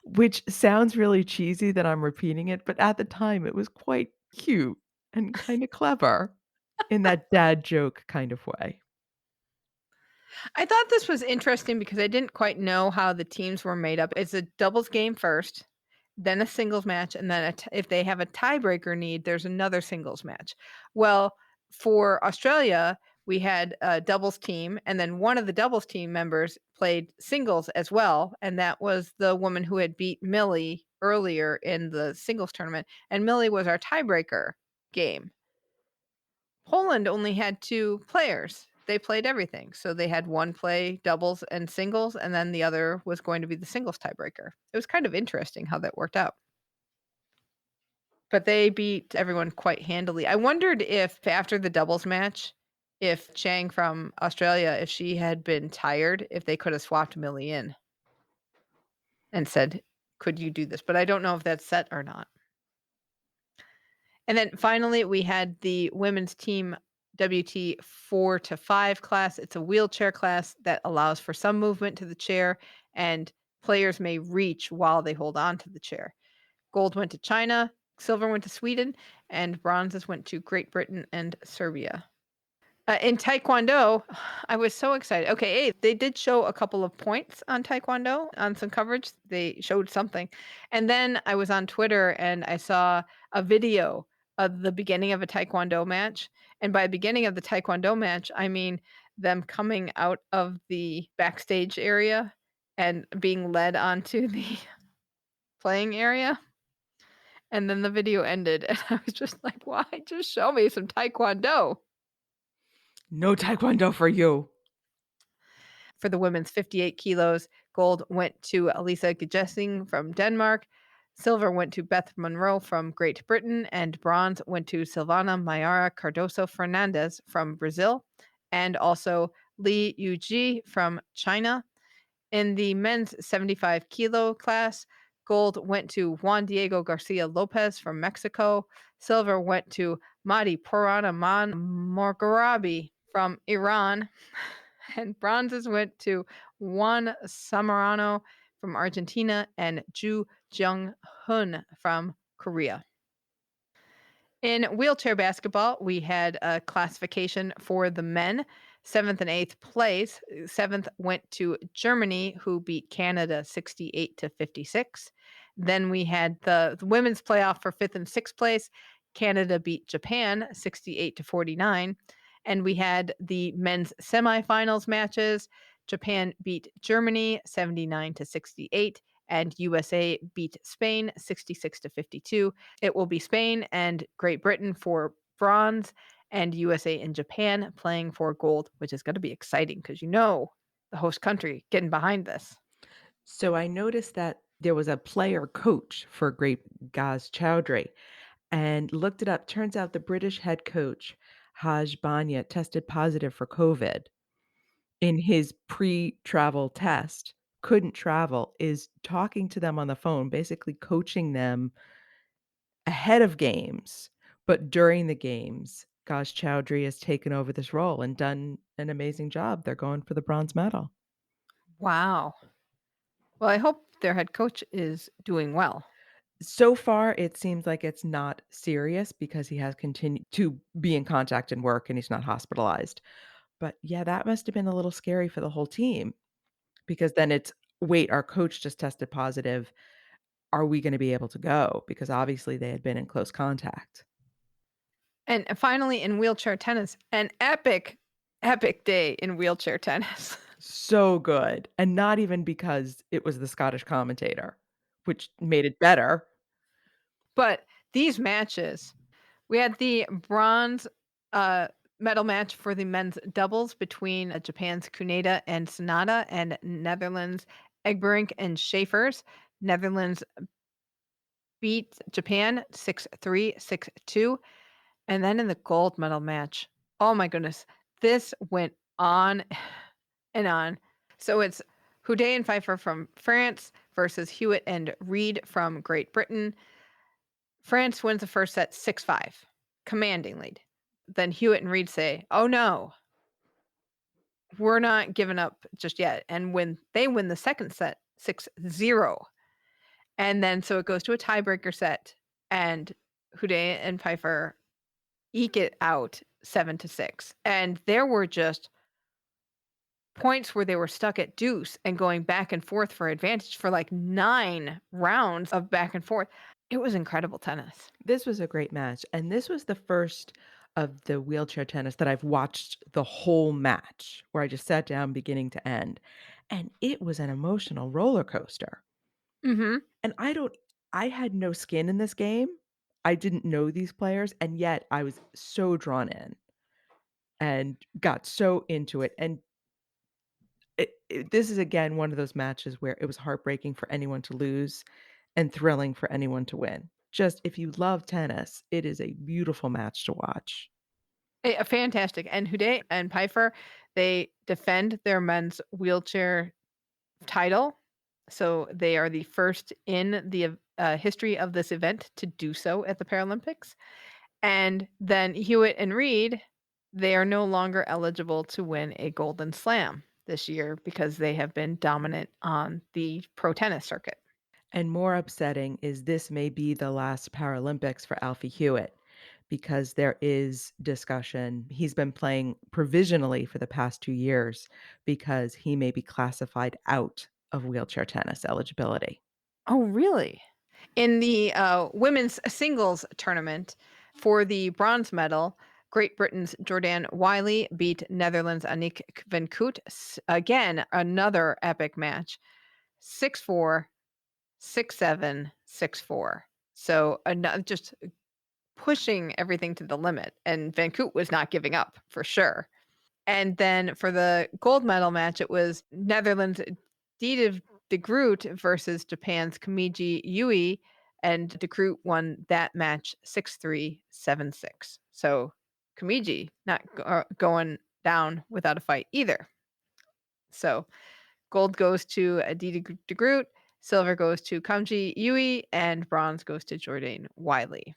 which sounds really cheesy that I'm repeating it, but at the time, it was quite cute and kinda clever in that dad joke kind of way. I thought this was interesting because I didn't quite know how the teams were made up. It's a doubles game first, then a singles match, and then if they have a tiebreaker need, there's another singles match. Well, for Australia, we had a doubles team, and then one of the doubles team members played singles as well, and that was the woman who had beat Millie earlier in the singles tournament, and Millie was our tiebreaker game. Poland only had 2 players. They played everything. So they had one play doubles and singles, and then the other was going to be the singles tiebreaker. It was kind of interesting how that worked out. But they beat everyone quite handily. I wondered if after the doubles match, if Chang from Australia, if she had been tired, if they could have swapped Millie in and said, "Could you do this?" But I don't know if that's set or not. And then finally, we had the women's team WT 4 to 5 class. It's a wheelchair class that allows for some movement to the chair, and players may reach while they hold on to the chair. Gold went to China, silver went to Sweden, and bronzes went to Great Britain and Serbia. In Taekwondo, I was so excited. Okay, hey, they did show a couple of points on Taekwondo on some coverage. They showed something. And then I was on Twitter and I saw a video of the beginning of a Taekwondo match. And by beginning of the Taekwondo match, I mean them coming out of the backstage area and being led onto the playing area. And then the video ended. And I was just like, why? Just show me some Taekwondo. No taekwondo for you. For the women's 58 kilos, gold went to Elisa Gjesing from Denmark, silver went to Beth Monroe from Great Britain, and bronze went to Silvana Mayara Cardoso Fernandez from Brazil, and also Li Yuji from China. In the men's 75 kilo class, gold went to Juan Diego Garcia Lopez from Mexico, silver went to Mahdi Puranaman Morgarabi from Iran, and bronzes went to Juan Samarano from Argentina and Ju Jung Hun from Korea. In wheelchair basketball, we had a classification for the men, 7th and 8th place. 7th went to Germany, who beat Canada 68 to 56. Then we had the women's playoff for 5th and 6th place. Canada beat Japan 68 to 49. And we had the men's semifinals matches. Japan beat Germany 79 to 68, and USA beat Spain 66 to 52. It will be Spain and Great Britain for bronze, and USA and Japan playing for gold, which is going to be exciting because the host country getting behind this. So I noticed that there was a player coach for Great Gaz Chowdhury and looked it up. Turns out the British head coach, Haj Banya, tested positive for COVID in his pre-travel test, couldn't travel, is talking to them on the phone, basically coaching them ahead of games. But during the games, Gaz Chowdhury has taken over this role and done an amazing job. They're going for the bronze medal. Wow. Well, I hope their head coach is doing well. So far, it seems like it's not serious because he has continued to be in contact and work and he's not hospitalized. But yeah, that must have been a little scary for the whole team because then it's, wait, our coach just tested positive. Are we gonna be able to go? Because obviously they had been in close contact. And finally, in wheelchair tennis, an epic, epic day in wheelchair tennis. So good, and not even because it was the Scottish commentator, which made it better. But these matches, we had the bronze uh, medal match for the men's doubles between Japan's Kuneda and Sonata and Netherlands Egberink and Schaefers. Netherlands beat Japan 6-3, 6-2. And then in the gold medal match, oh my goodness, this went on and on. So it's Houdet and Pfeiffer from France versus Hewitt and Reed from Great Britain. France wins the first set 6-5, commanding lead. Then Hewitt and Reed say, "Oh no, we're not giving up just yet." And when they win the second set 6-0. And then so it goes to a tiebreaker set, and Houdet and Pfeiffer eke it out 7-6. And there were just points where they were stuck at deuce and going back and forth for advantage for like 9 rounds of back and forth. It was incredible tennis. This was a great match, and this was the first of the wheelchair tennis that I've watched the whole match, where I just sat down beginning to end, and it was an emotional roller coaster. Mhm. And I had no skin in this game. I didn't know these players, and yet I was so drawn in and got so into it, and this is again one of those matches where it was heartbreaking for anyone to lose and thrilling for anyone to win. Just if you love tennis, it is a beautiful match to watch. Fantastic. And Houdet and Pfeiffer, they defend their men's wheelchair title. So they are the first in the history of this event to do so at the Paralympics. And then Hewitt and Reed, they are no longer eligible to win a Golden Slam this year because they have been dominant on the pro tennis circuit. And more upsetting is this may be the last Paralympics for Alfie Hewitt because there is discussion. He's been playing provisionally for the past 2 years because he may be classified out of wheelchair tennis eligibility. Oh, really? In the women's singles tournament for the bronze medal, Great Britain's Jordan Wiley beat Netherlands' Annick van Koot. Again, another epic match. 6-4, 6-7, 6-4. So just pushing everything to the limit. And Van Koot was not giving up for sure. And then for the gold medal match, it was Netherlands' Dieter de Groot versus Japan's Kamiji Yui, and de Groot won that match 6-3, 7-6. So Kamiji not going down without a fight either. So gold goes to Dieter de Groot, silver goes to Kamji Yui, and bronze goes to Jordan Wiley.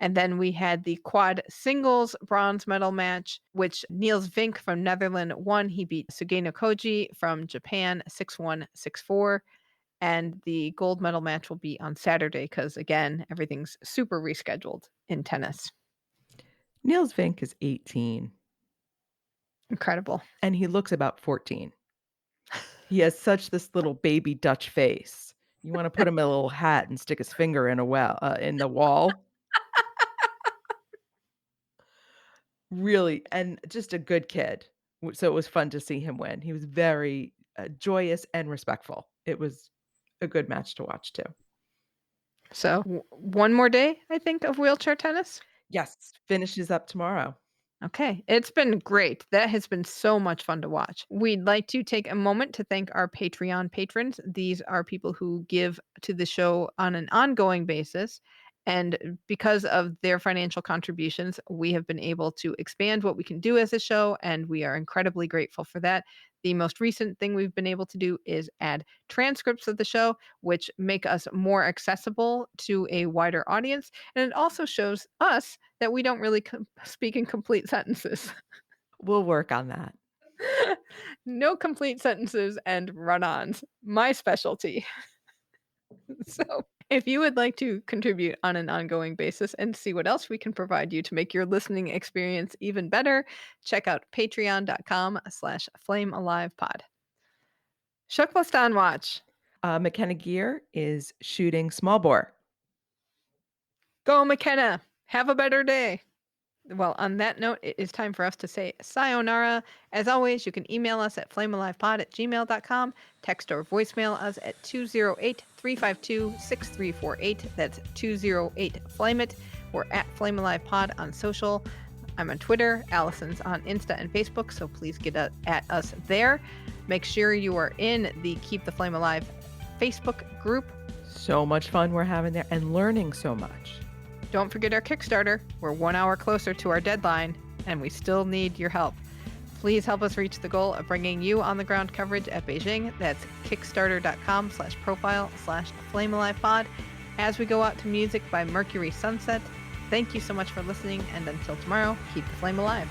And then we had the quad singles bronze medal match, which Niels Vink from Netherlands won. He beat Sugeno Koji from Japan 6-1, 6-4. And the gold medal match will be on Saturday because, again, everything's super rescheduled in tennis. Niels Vink is 18 Incredible. and he looks about 14. He has such this little baby Dutch face. You wanna put him in a little hat and stick his finger in the wall. Really, and just a good kid. So it was fun to see him win. He was very, joyous and respectful. It was a good match to watch too. So, one more day, I think, of wheelchair tennis. Yes, finishes up tomorrow. Okay, it's been great. That has been so much fun to watch. We'd like to take a moment to thank our Patreon patrons. These are people who give to the show on an ongoing basis. And because of their financial contributions, we have been able to expand what we can do as a show, and we are incredibly grateful for that. The most recent thing we've been able to do is add transcripts of the show, which make us more accessible to a wider audience. And it also shows us that we don't really speak in complete sentences. We'll work on that. No complete sentences and run ons. My specialty. So If you would like to contribute on an ongoing basis and see what else we can provide you to make your listening experience even better, check out patreon.com/flamealivepod. Shuklastan watch. McKenna Gear is shooting small bore. Go McKenna. Have a better day. Well, on that note, it is time for us to say sayonara. As always, you can email us at flamealivepod@gmail.com, text or voicemail us at 208-352-6348. That's 208-FLAME-IT. We're at FlameAlivePod on social. I'm on Twitter. Allison's on Insta and Facebook, so please get at us there. Make sure you are in the Keep the Flame Alive Facebook group. So much fun we're having there and learning so much. Don't forget our Kickstarter. We're 1 hour closer to our deadline, and we still need your help. Please help us reach the goal of bringing you on-the-ground coverage at Beijing. That's kickstarter.com/profile/flamealivepod. As we go out to music by Mercury Sunset. Thank you so much for listening, and until tomorrow, keep the flame alive.